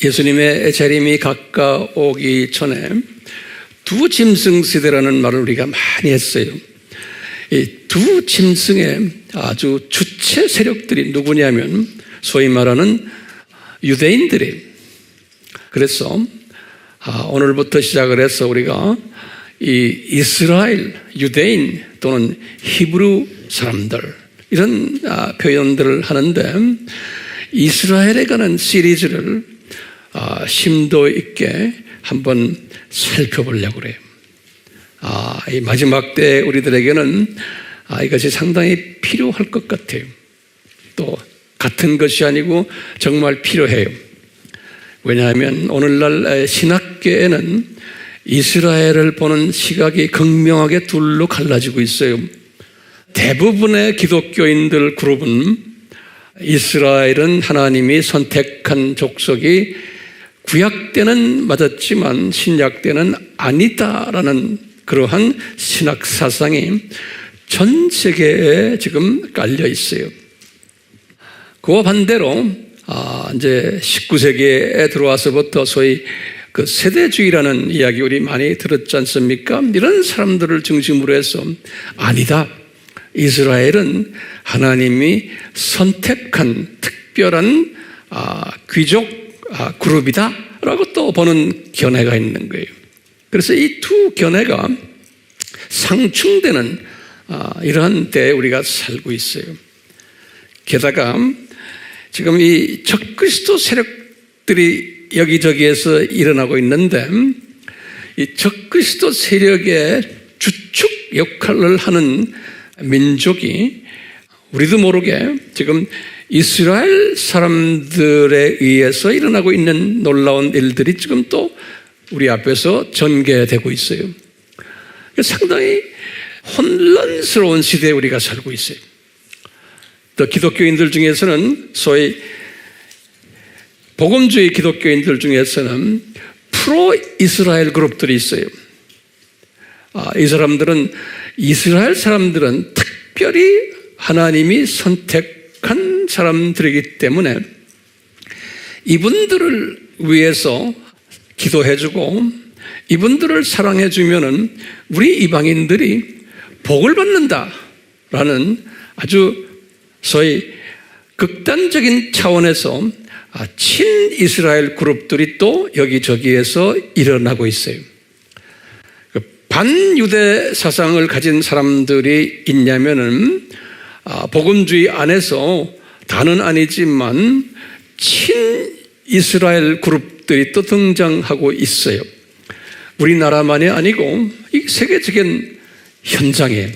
예수님의 재림이 가까우기 전에 두 짐승 시대라는 말을 우리가 많이 했어요. 이 두 짐승의 아주 주체 세력들이 누구냐면 소위 말하는 유대인들이. 그래서 오늘부터 시작을 해서 우리가 이 이스라엘, 유대인 또는 히브리 사람들 이런 표현들을 하는데 이스라엘에 관한 시리즈를 심도 있게 한번 살펴보려고 그래요. 이 마지막 때 우리들에게는 이것이 상당히 필요할 것 같아요. 또 같은 것이 아니고 정말 필요해요. 왜냐하면 오늘날 신학계에는 이스라엘을 보는 시각이 극명하게 둘로 갈라지고 있어요. 대부분의 기독교인들 그룹은 이스라엘은 하나님이 선택한 족속이 구약 때는 맞았지만 신약 때는 아니다라는 그러한 신학 사상이 전 세계에 지금 깔려 있어요. 그와 반대로 이제 19세기에 들어와서부터 소위 그 세대주의라는 이야기 우리 많이 들었지 않습니까? 이런 사람들을 중심으로 해서 아니다. 이스라엘은 하나님이 선택한 특별한 귀족 그룹이다 라고 또 보는 견해가 있는 거예요. 그래서 이 두 견해가 상충되는 이러한 때에 우리가 살고 있어요. 게다가 지금 이 적그리스도 세력들이 여기저기에서 일어나고 있는데 이 적그리스도 세력의 주축 역할을 하는 민족이 우리도 모르게 지금 이스라엘 사람들에 의해서 일어나고 있는 놀라운 일들이 지금 또 우리 앞에서 전개되고 있어요. 상당히 혼란스러운 시대에 우리가 살고 있어요. 또 기독교인들 중에서는 소위 복음주의 기독교인들 중에서는 프로 이스라엘 그룹들이 있어요. 이 사람들은 이스라엘 사람들은 특별히 하나님이 선택한 사람들이기 때문에 이분들을 위해서 기도해주고 이분들을 사랑해주면은 우리 이방인들이 복을 받는다라는 아주 소위 극단적인 차원에서 친이스라엘 그룹들이 또 여기저기에서 일어나고 있어요. 반유대 사상을 가진 사람들이 있냐면은 복음주의 안에서 다는 아니지만 친이스라엘 그룹들이 또 등장하고 있어요. 우리나라만이 아니고 이 세계적인 현장에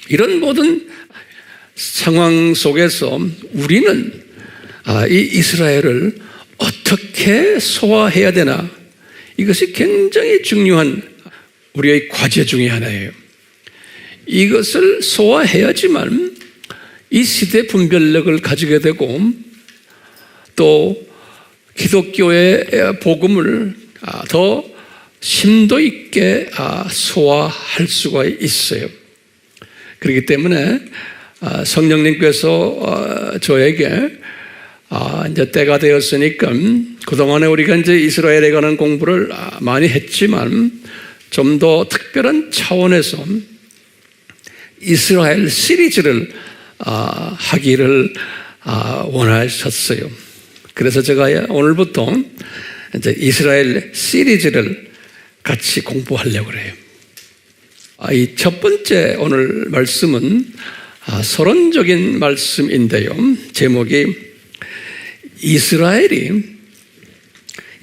이런 모든 상황 속에서 우리는 이 이스라엘을 어떻게 소화해야 되나, 이것이 굉장히 중요한 우리의 과제 중에 하나예요. 이것을 소화해야지만 이 시대 분별력을 가지게 되고 또 기독교의 복음을 더 심도 있게 소화할 수가 있어요. 그렇기 때문에 성령님께서 저에게 이제 때가 되었으니까 그동안에 우리가 이제 이스라엘에 관한 공부를 많이 했지만 좀 더 특별한 차원에서 이스라엘 시리즈를 하기를 원하셨어요. 그래서 제가 오늘부터 이제 이스라엘 시리즈를 같이 공부하려고 그래요. 이 첫 번째 오늘 말씀은 서론적인 말씀인데요. 제목이 이스라엘이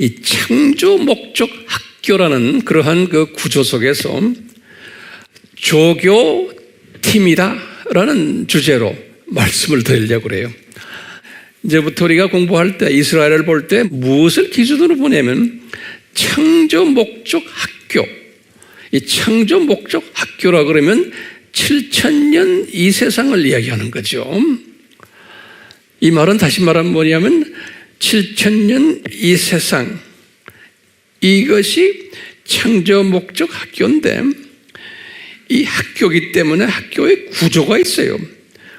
이 창조 목적 학교라는 그러한 그 구조 속에서 조교팀이다라는 주제로 말씀을 드리려고 그래요. 이제부터 우리가 공부할 때 이스라엘을 볼 때 무엇을 기준으로 보냐면 창조 목적 학교. 이 창조 목적 학교라 그러면 7,000년 이 세상을 이야기하는 거죠. 이 말은 다시 말하면 뭐냐면 7,000년 이 세상, 이것이 창조 목적 학교인데 이 학교이기 때문에 학교에 구조가 있어요.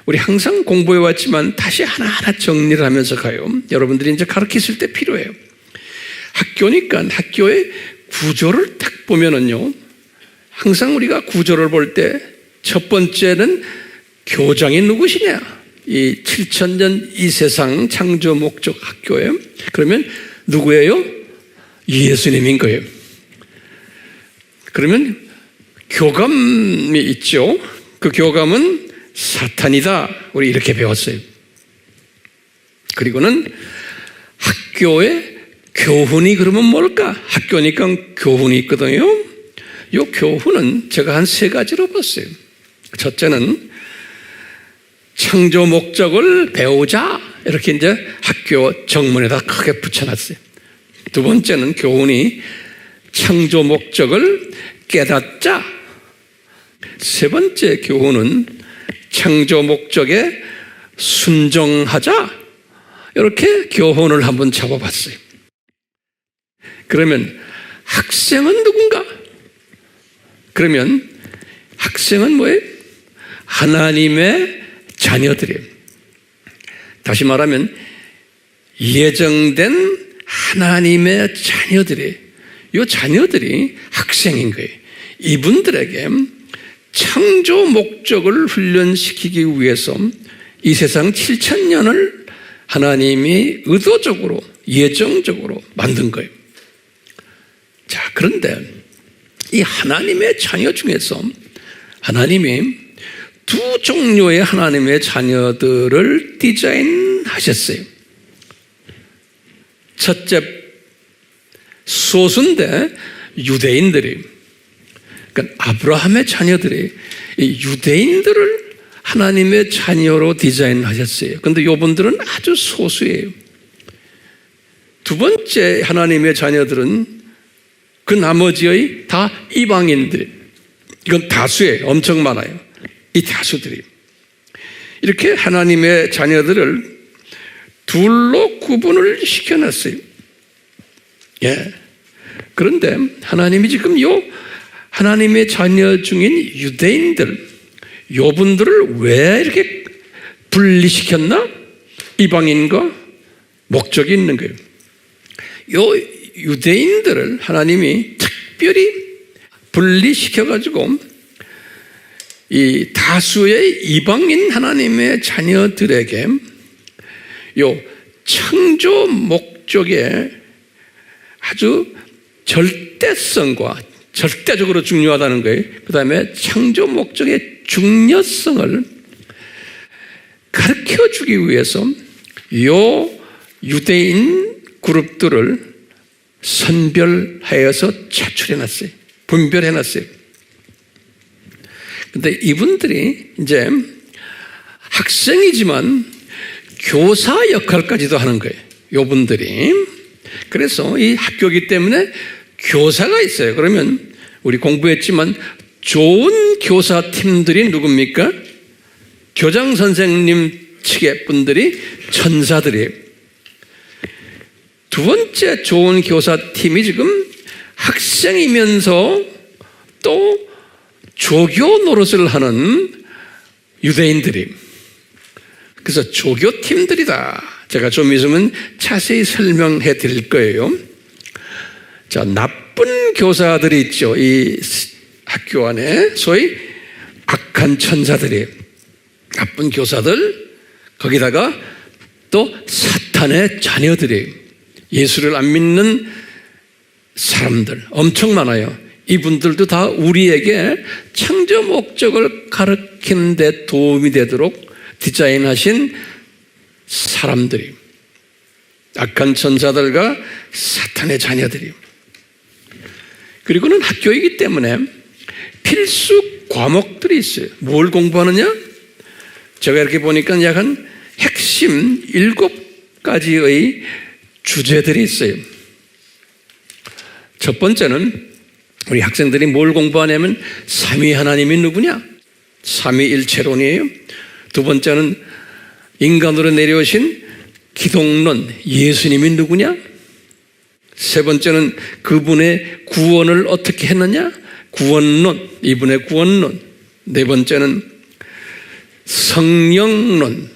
우리 항상 공부해 왔지만 다시 하나하나 정리를 하면서 가요. 여러분들이 이제 가르치실 때 필요해요. 학교니까 학교의 구조를 딱 보면은요, 항상 우리가 구조를 볼 때 첫 번째는 교장이 누구시냐? 이 7000년 이 세상 창조 목적 학교예요. 그러면 누구예요? 예수님인 거예요. 그러면 교감이 있죠. 그 교감은 사탄이다. 우리 이렇게 배웠어요. 그리고는 학교의 교훈이 그러면 뭘까? 학교니까 교훈이 있거든요. 이 교훈은 제가 한 3가지로 봤어요. 첫째는 창조 목적을 배우자. 이렇게 이제 학교 정문에다 크게 붙여놨어요. 두 번째는 교훈이 창조 목적을 깨닫자. 세 번째 교훈은 창조 목적에 순종하자. 이렇게 교훈을 한번 잡아봤어요. 그러면 학생은 누군가? 그러면 학생은 뭐예요? 하나님의 자녀들이에요. 다시 말하면 예정된 하나님의 자녀들이에요. 이 자녀들이 학생인 거예요. 이분들에게 창조 목적을 훈련시키기 위해서 이 세상 7000년을 하나님이 의도적으로 예정적으로 만든 거예요. 자, 그런데 이 하나님의 자녀 중에서 하나님이 2 종류의 하나님의 자녀들을 디자인하셨어요. 첫째, 소수인데 유대인들이, 그러니까 아브라함의 자녀들이 이 유대인들을 하나님의 자녀로 디자인하셨어요. 그런데 이분들은 아주 소수예요. 두 번째 하나님의 자녀들은 그 나머지의 다 이방인들. 이건 다수예요. 엄청 많아요. 이 다수들이. 이렇게 하나님의 자녀들을 둘로 구분을 시켜놨어요. 예. 그런데 하나님이 지금 요 하나님의 자녀 중인 유대인들, 요 분들을 왜 이렇게 분리시켰나? 이방인과 목적이 있는 거예요. 요 유대인들을 하나님이 특별히 분리시켜가지고 이 다수의 이방인 하나님의 자녀들에게 요 창조 목적에 아주 절대성과 절대적으로 중요하다는 거예요. 그 다음에 창조 목적의 중요성을 가르쳐 주기 위해서 요 유대인 그룹들을 선별하여서 차출해놨어요. 분별해놨어요. 근데 이분들이 이제 학생이지만 교사 역할까지도 하는 거예요. 요분들이. 그래서 이 학교이기 때문에 교사가 있어요. 그러면 우리 공부했지만 좋은 교사팀들이 누굽니까? 교장 선생님 측의 분들이 천사들이에요. 두 번째 좋은 교사팀이 지금 학생이면서 또 조교 노릇을 하는 유대인들이. 그래서 조교팀들이다. 제가 좀 있으면 자세히 설명해 드릴 거예요. 자, 나쁜 교사들이 있죠. 이 학교 안에 소위 악한 천사들이에요. 나쁜 교사들, 거기다가 또 사탄의 자녀들이에요. 예수를 안 믿는 사람들 엄청 많아요. 이분들도 다 우리에게 창조 목적을 가르치는 데 도움이 되도록 디자인하신 사람들이, 악한 천사들과 사탄의 자녀들이. 그리고는 학교이기 때문에 필수 과목들이 있어요. 뭘 공부하느냐? 제가 이렇게 보니까 약간 핵심 7가지의 주제들이 있어요. 첫 번째는 우리 학생들이 뭘 공부하냐면 삼위 하나님이 누구냐? 삼위일체론이에요. 두 번째는 인간으로 내려오신 기독론, 예수님이 누구냐? 세 번째는 그분의 구원을 어떻게 했느냐? 구원론, 이분의 구원론. 네 번째는 성령론.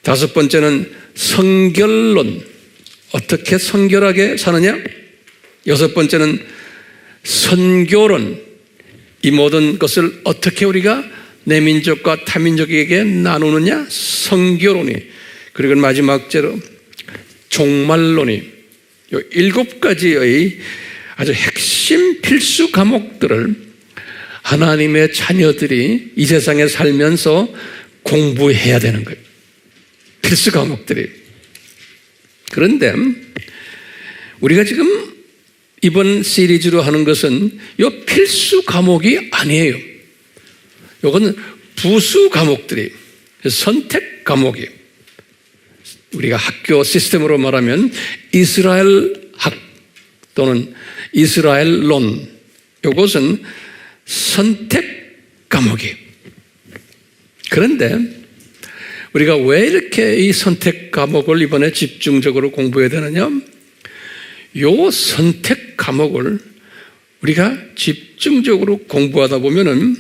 다섯 번째는 성결론. 어떻게 성결하게 사느냐? 여섯 번째는 선교론. 이 모든 것을 어떻게 우리가 내 민족과 타민족에게 나누느냐? 선교론이. 그리고 마지막째로 종말론이. 이 7가지의 아주 핵심 필수 과목들을 하나님의 자녀들이 이 세상에 살면서 공부해야 되는 거예요. 필수 과목들이. 그런데 우리가 지금 이번 시리즈로 하는 것은 이 필수 과목이 아니에요. 이건 부수 과목들이, 선택 과목이. 우리가 학교 시스템으로 말하면 이스라엘 학 또는 이스라엘론, 이것은 선택 과목이에요. 그런데 우리가 왜 이렇게 이 선택 과목을 이번에 집중적으로 공부해야 되느냐? 이 선택 과목을 우리가 집중적으로 공부하다 보면은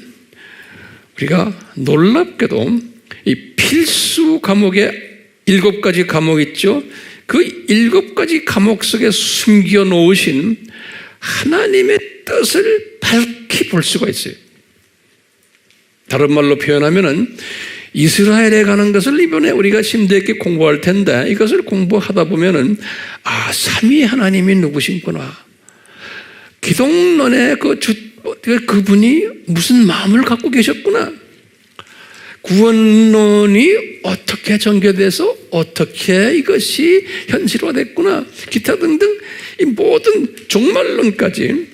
우리가 놀랍게도 이 필수 과목에 7가지 과목 있죠? 그 7가지 과목 속에 숨겨 놓으신 하나님의 뜻을 밝히 볼 수가 있어요. 다른 말로 표현하면은 이스라엘에 관한 것을 이번에 우리가 심도 있게 공부할 텐데, 이것을 공부하다 보면은 삼위 하나님이 누구신구나. 기독론의 그분이 무슨 마음을 갖고 계셨구나. 구원론이 어떻게 전개돼서 어떻게 이것이 현실화됐구나. 기타 등등 이 모든 종말론까지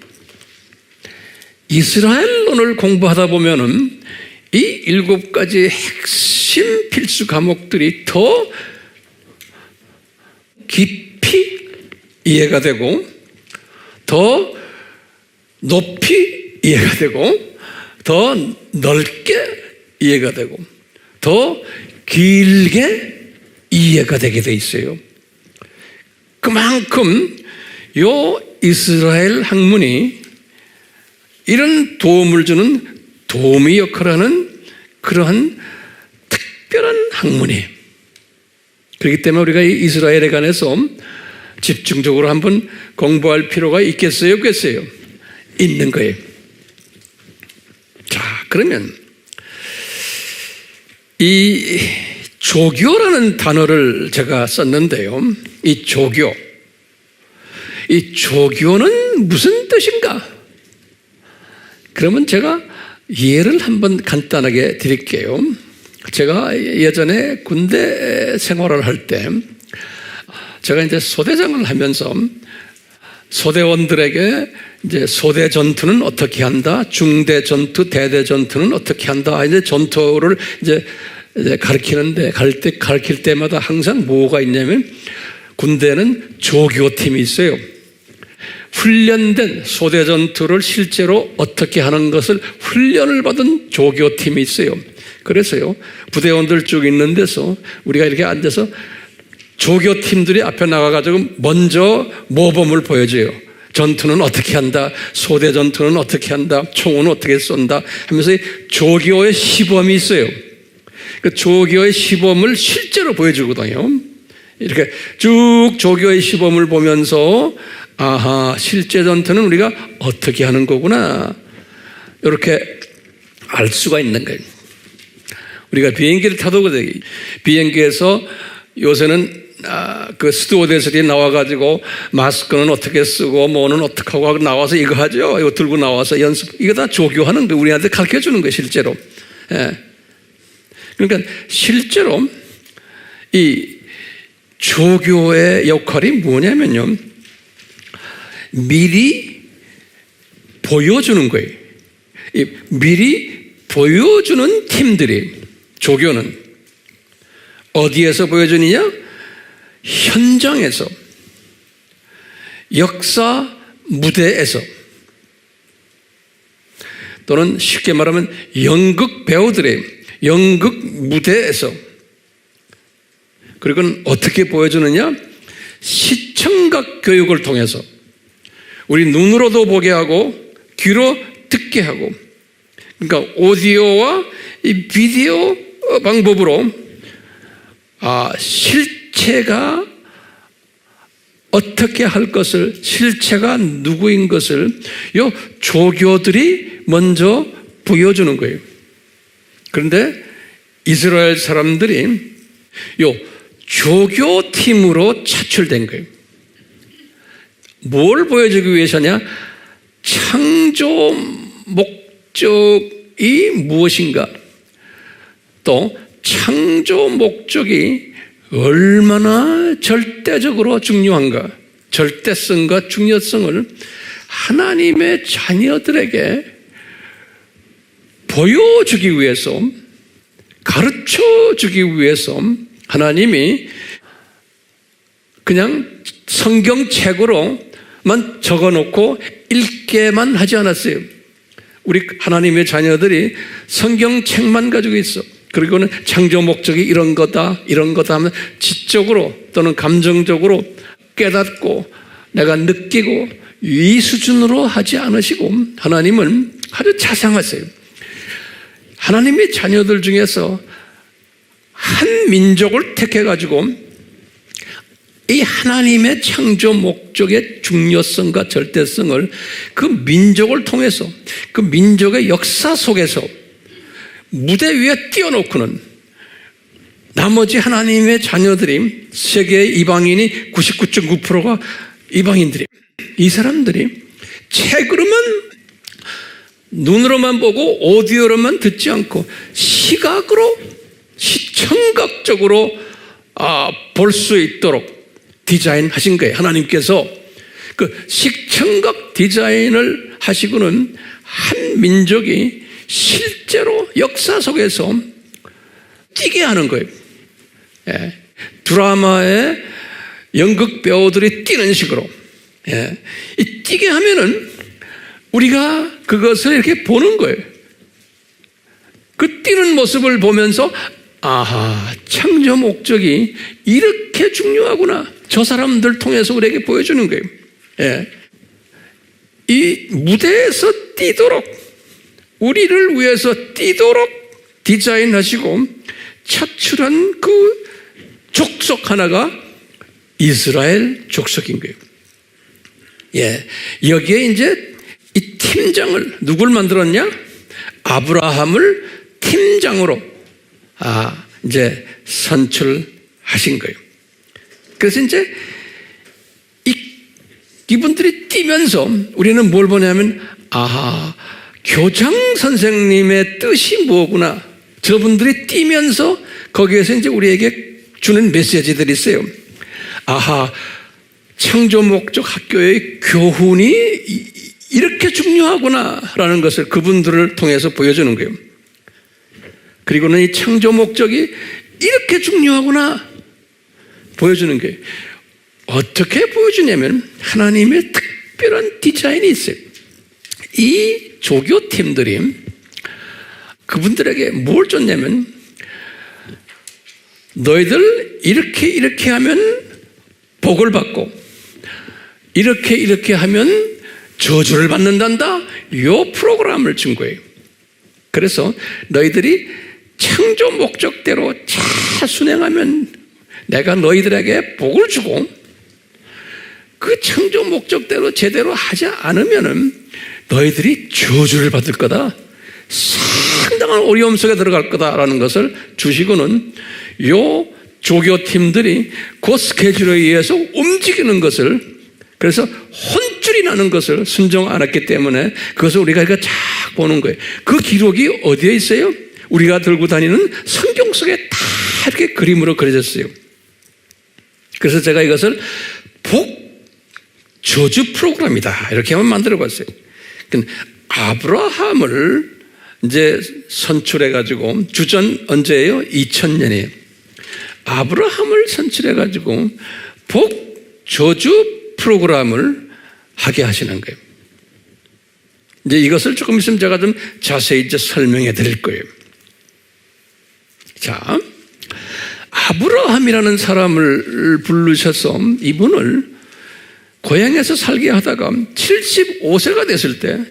이스라엘론을 공부하다 보면은 이 7가지 핵심 필수 과목들이 더 깊이 이해가 되고, 더 높이 이해가 되고, 더 넓게 이해가 되고, 더 길게 이해가 되게 돼 있어요. 그만큼 요 이스라엘 학문이 이런 도움을 주는 도우미 역할을 하는 그러한 특별한 학문이에요. 그렇기 때문에 우리가 이 이스라엘에 관해서 집중적으로 한번 공부할 필요가 있겠어요? 없겠어요? 있는 거예요. 자, 그러면 이 조교라는 단어를 제가 썼는데요. 이 조교는 무슨 뜻인가? 그러면 제가 예를 한번 간단하게 드릴게요. 제가 예전에 군대 생활을 할 때 제가 이제 소대장을 하면서 소대원들에게 이제 소대 전투는 어떻게 한다, 중대 전투, 대대 전투는 어떻게 한다, 이제 전투를 이제 가르칠 때마다 항상 뭐가 있냐면 군대는 조교팀이 있어요. 훈련된 소대 전투를 실제로 어떻게 하는 것을 훈련을 받은 조교팀이 있어요. 그래서요, 부대원들 쭉 있는 데서 우리가 이렇게 앉아서 조교팀들이 앞에 나가가지고 먼저 모범을 보여줘요. 전투는 어떻게 한다, 소대 전투는 어떻게 한다, 총은 어떻게 쏜다 하면서 조교의 시범이 있어요. 그 조교의 시범을 실제로 보여주거든요. 이렇게 쭉 조교의 시범을 보면서 실제 전투는 우리가 어떻게 하는 거구나, 이렇게 알 수가 있는 거예요. 우리가 비행기를 타도 그래요. 비행기에서 요새는 그 스튜어디스들이 나와가지고 마스크는 어떻게 쓰고 뭐는 어떻게 하고 나와서 이거 하죠. 이거 들고 나와서 연습, 이거 다 조교하는 거, 우리한테 가르쳐 주는 거예요, 실제로. 예. 그러니까 실제로 이 조교의 역할이 뭐냐면요, 미리 보여주는 거예요. 미리 보여주는 팀들이, 조교는 어디에서 보여주느냐? 현장에서, 역사 무대에서, 또는 쉽게 말하면 연극 배우들의 연극 무대에서. 그리고 어떻게 보여주느냐? 시청각 교육을 통해서 우리 눈으로도 보게 하고 귀로 듣게 하고, 그러니까 오디오와 이 비디오 방법으로 실체가 어떻게 할 것을, 실체가 누구인 것을 요 조교들이 먼저 보여주는 거예요. 그런데 이스라엘 사람들이 요 조교팀으로 차출된 거예요. 뭘 보여주기 위해서냐? 창조 목적이 무엇인가? 또 창조 목적이 얼마나 절대적으로 중요한가? 절대성과 중요성을 하나님의 자녀들에게 보여주기 위해서, 가르쳐주기 위해서 하나님이 그냥 성경책으로만 적어놓고 읽게만 하지 않았어요. 우리 하나님의 자녀들이 성경책만 가지고 있어. 그리고는 창조 목적이 이런 거다 하면 지적으로 또는 감정적으로 깨닫고 내가 느끼고 이 수준으로 하지 않으시고, 하나님은 아주 자상하세요. 하나님의 자녀들 중에서 한 민족을 택해가지고 이 하나님의 창조 목적의 중요성과 절대성을 그 민족을 통해서, 그 민족의 역사 속에서 무대 위에 띄워놓고는 나머지 하나님의 자녀들이, 세계의 이방인이 99.9%가 이방인들이, 이 사람들이 책으로만, 눈으로만 보고 오디오로만 듣지 않고 시각으로, 시청각적으로 볼 수 있도록 디자인하신 거예요. 하나님께서 그 시청각 디자인을 하시고는 한 민족이 실제로 역사 속에서 뛰게 하는 거예요. 예. 드라마에 연극 배우들이 뛰는 식으로, 예. 이 뛰게 하면은 우리가 그것을 이렇게 보는 거예요. 그 뛰는 모습을 보면서 아하, 창조 목적이 이렇게 중요하구나. 저 사람들 통해서 우리에게 보여주는 거예요. 예. 이 무대에서 뛰도록, 우리를 위해서 뛰도록 디자인하시고 차출한 그 족속 하나가 이스라엘 족속인 거예요. 예. 여기에 이제 이 팀장을, 누굴 만들었냐? 아브라함을 팀장으로 이제 선출하신 거예요. 그래서 이제 이분들이 뛰면서 우리는 뭘 보냐면, 아하, 교장 선생님의 뜻이 뭐구나. 저분들이 뛰면서 거기에서 이제 우리에게 주는 메시지들이 있어요. 아하, 창조 목적 학교의 교훈이 이렇게 중요하구나라는 것을 그분들을 통해서 보여주는 거예요. 그리고는 이 창조 목적이 이렇게 중요하구나 보여주는 거예요. 어떻게 보여주냐면 하나님의 특별한 디자인이 있어요. 이 조교팀들이 그분들에게 뭘 줬냐면, 너희들 이렇게 하면 복을 받고 이렇게 하면 저주를 받는단다. 이 프로그램을 준 거예요. 그래서 너희들이 창조 목적대로 잘 순행하면 내가 너희들에게 복을 주고, 그 창조 목적대로 제대로 하지 않으면은 너희들이 저주를 받을 거다. 상당한 어려움 속에 들어갈 거다라는 것을 주시고는 요 조교팀들이 그 스케줄에 의해서 움직이는 것을, 그래서 혼쭐이 나는 것을 순종 안 했기 때문에 그것을 우리가 쫙 보는 거예요. 그 기록이 어디에 있어요? 우리가 들고 다니는 성경 속에 다 이렇게 그림으로 그려졌어요. 그래서 제가 이것을 복 저주 프로그램이다 이렇게 한번 만들어 봤어요. 아브라함을 이제 선출해 가지고, 주전 언제예요? 2000년이에요. 아브라함을 선출해 가지고 복 저주 프로그램을 하게 하시는 거예요. 이제 이것을 조금 있으면 제가 좀 자세히 이제 설명해 드릴 거예요. 자, 아브라함이라는 사람을 부르셔서 이분을 고향에서 살게 하다가 75세가 됐을 때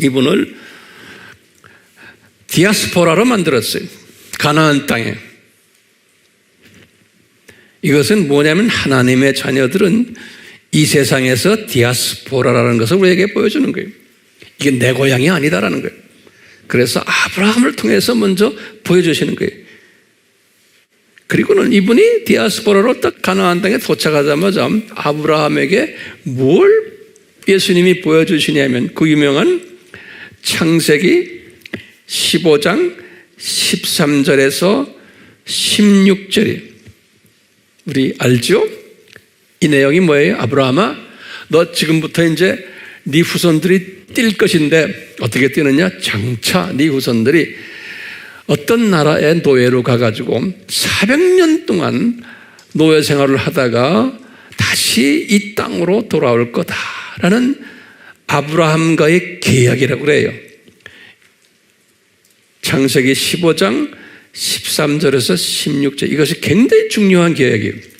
이분을 디아스포라로 만들었어요. 가나안 땅에. 이것은 뭐냐면 하나님의 자녀들은 이 세상에서 디아스포라라는 것을 우리에게 보여주는 거예요. 이게 내 고향이 아니다라는 거예요. 그래서 아브라함을 통해서 먼저 보여주시는 거예요. 그리고는 이분이 디아스포라로 딱 가나안 땅에 도착하자마자 아브라함에게 뭘 예수님이 보여주시냐면 그 유명한 창세기 15장 13절에서 16절이 우리 알죠? 이 내용이 뭐예요? 아브라함아, 너 지금부터 이제 네 후손들이 뛸 것인데 어떻게 뛰느냐? 장차 네 후손들이 어떤 나라의 노예로 가가지고 400년 동안 노예 생활을 하다가 다시 이 땅으로 돌아올 거다라는 아브라함과의 계약이라고 그래요. 창세기 15장 13절에서 16절, 이것이 굉장히 중요한 계약이에요.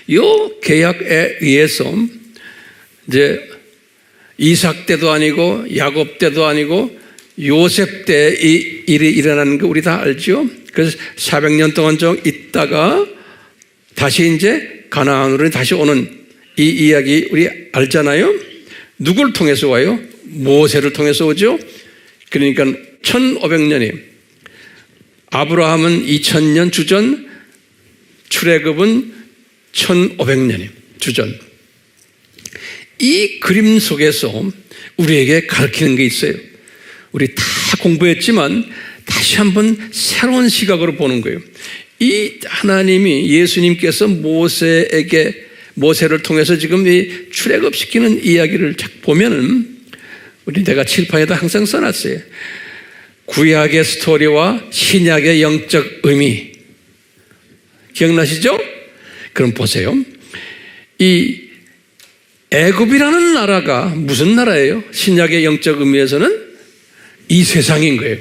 이 계약에 의해서 이제 이삭 때도 아니고 야곱 때도 아니고 요셉 때 이 일이 일어나는 거 우리 다 알죠? 그래서 400년 동안 좀 있다가 다시 이제 가나안으로 다시 오는 이 이야기 우리 알잖아요? 누굴 통해서 와요? 모세를 통해서 오죠? 그러니까 1500년이, 아브라함은 2000년 주전, 출애굽은 1500년이 주전. 이 그림 속에서 우리에게 가르치는 게 있어요. 우리 다 공부했지만 다시 한번 새로운 시각으로 보는 거예요. 이 하나님이, 예수님께서 모세를 통해서 지금 이 출애굽시키는 이야기를 쫙 보면은, 우리 내가 칠판에다 항상 써놨어요. 구약의 스토리와 신약의 영적 의미. 기억나시죠? 그럼 보세요. 이 애굽이라는 나라가 무슨 나라예요? 신약의 영적 의미에서는 이 세상인 거예요.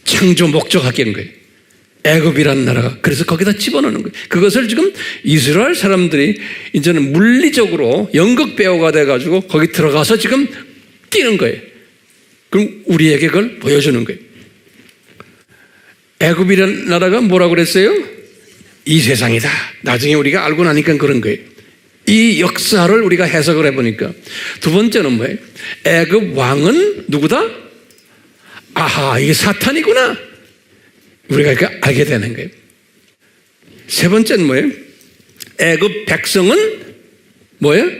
창조 목적학인 거예요. 애굽이라는 나라가. 그래서 거기다 집어넣는 거예요. 그것을 지금 이스라엘 사람들이 이제는 물리적으로 연극배우가 돼가지고 거기 들어가서 지금 뛰는 거예요. 그럼 우리에게 그걸 보여주는 거예요. 애굽이라는 나라가 뭐라고 그랬어요? 이 세상이다. 나중에 우리가 알고 나니까 그런 거예요. 이 역사를 우리가 해석을 해보니까. 두 번째는 뭐예요? 애굽 왕은 누구다? 아하, 이게 사탄이구나. 우리가 이렇게 알게 되는 거예요. 세 번째는 뭐예요? 애굽 백성은 뭐예요?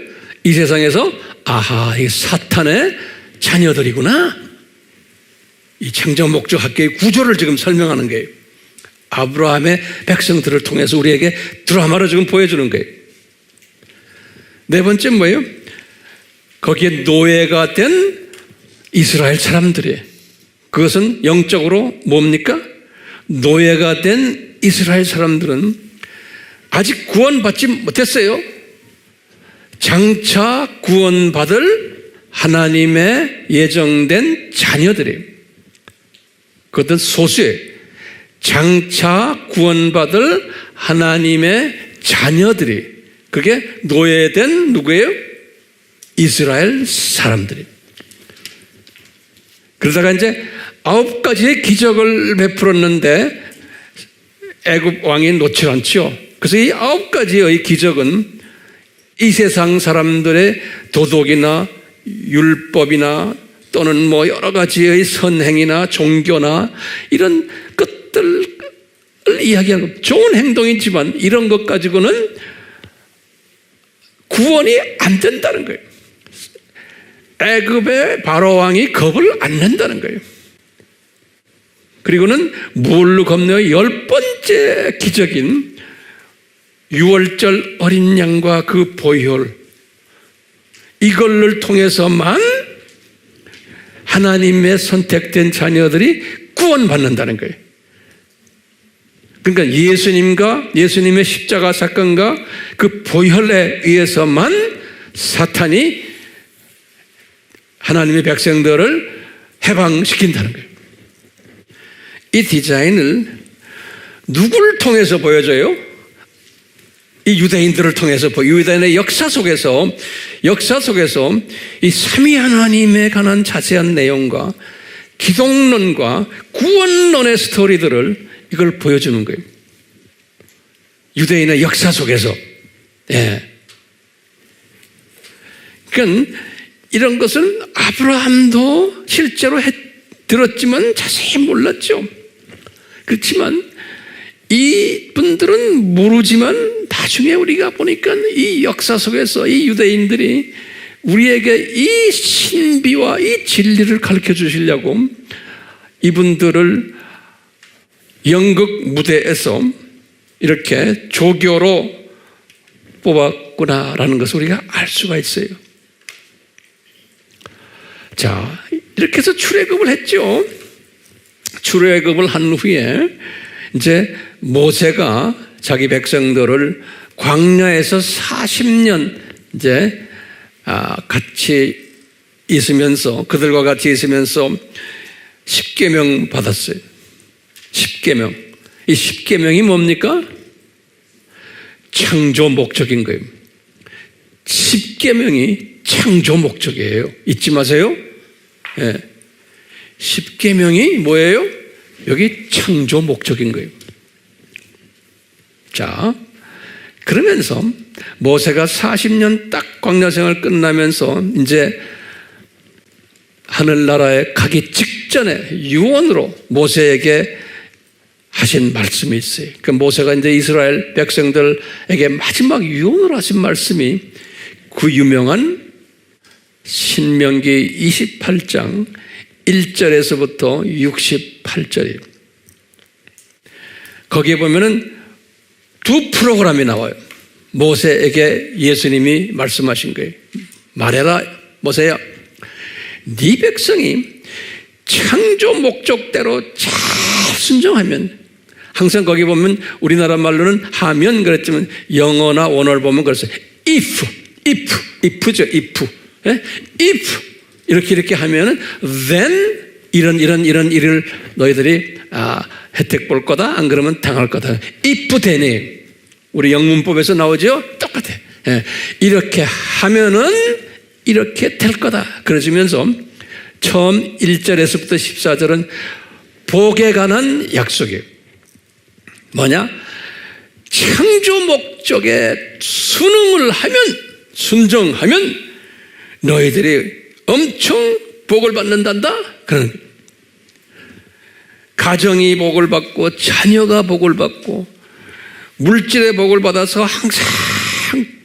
이 세상에서 아하, 이게 사탄의 자녀들이구나. 이 창조 목적 학계의 구조를 지금 설명하는 거예요. 아브라함의 백성들을 통해서 우리에게 드라마로 지금 보여주는 거예요. 네 번째 뭐예요? 거기에 노예가 된 이스라엘 사람들이에요. 그것은 영적으로 뭡니까? 노예가 된 이스라엘 사람들은 아직 구원받지 못했어요. 장차 구원받을 하나님의 예정된 자녀들이에요. 그것은 소수예요. 장차 구원받을 하나님의 자녀들이, 그게 노예된 누구예요? 이스라엘 사람들이에요. 그러다가 이제 9가지의 기적을 베풀었는데 애굽 왕이 놓지 않죠. 그래서 이 9가지의 기적은 이 세상 사람들의 도덕이나 율법이나 또는 뭐 여러 가지의 선행이나 종교나 이런 것들을 이야기하는, 좋은 행동이지만 이런 것 가지고는 구원이 안 된다는 거예요. 애굽의 바로 왕이 겁을 안 낸다는 거예요. 그리고는 뭘로 겁내요? 10번째 기적인 유월절 어린 양과 그 보혈, 이걸를 통해서만 하나님의 선택된 자녀들이 구원받는다는 거예요. 그러니까 예수님의 십자가 사건과 그 보혈에 의해서만 사탄이 하나님의 백성들을 해방시킨다는 거예요. 이 디자인을 누구를 통해서 보여줘요? 이 유대인들을 통해서, 유대인의 역사 속에서 이 삼위 하나님에 관한 자세한 내용과 기독론과 구원론의 스토리들을 이걸 보여주는 거예요. 유대인의 역사 속에서. 예. 그러니까 이런 것은 아브라함도 실제로 들었지만 자세히 몰랐죠. 그렇지만 이분들은 모르지만 나중에 우리가 보니까 이 역사 속에서 이 유대인들이 우리에게 이 신비와 이 진리를 가르쳐 주시려고 이분들을 연극 무대에서 이렇게 조교로 뽑았구나라는 것을 우리가 알 수가 있어요. 자, 이렇게 해서 출애굽을 했죠. 출애굽을 한 후에 이제 모세가 자기 백성들을 광야에서 40년 이제 같이 있으면서 그들과 같이 있으면서 10계명 받았어요. 10계명. 이 10계명이 뭡니까? 창조 목적인 거예요. 10계명이 창조 목적이에요. 잊지 마세요. 예. 10계명이 뭐예요? 여기 창조 목적인 거예요. 자, 그러면서 모세가 40년 딱 광야생활 끝나면서 이제 하늘나라에 가기 직전에 유언으로 모세에게 하신 말씀이 있어요. 그 모세가 이제 이스라엘 백성들에게 마지막 유언으로 하신 말씀이 그 유명한 신명기 28장 1절에서부터 68절이에요. 거기에 보면은 두 프로그램이 나와요. 모세에게 예수님이 말씀하신 거예요. 말해라 모세야, 네 백성이 창조 목적대로 잘 순종하면, 항상 거기 보면 우리나라 말로는 하면 그랬지만 영어나 원어를 보면 그랬어요. if죠, if. 예? if 이렇게 하면은 then 이런 일을 너희들이 혜택 볼 거다. 안 그러면 당할 거다. if then이 우리 영문법에서 나오죠. 똑같아. 예. 이렇게 하면은 이렇게 될 거다. 그러시면서 처음 1절에서부터 14절은 복에 관한 약속이에요. 뭐냐? 창조 목적에 순종하면 너희들이 엄청 복을 받는단다. 그런 가정이 복을 받고 자녀가 복을 받고 물질의 복을 받아서 항상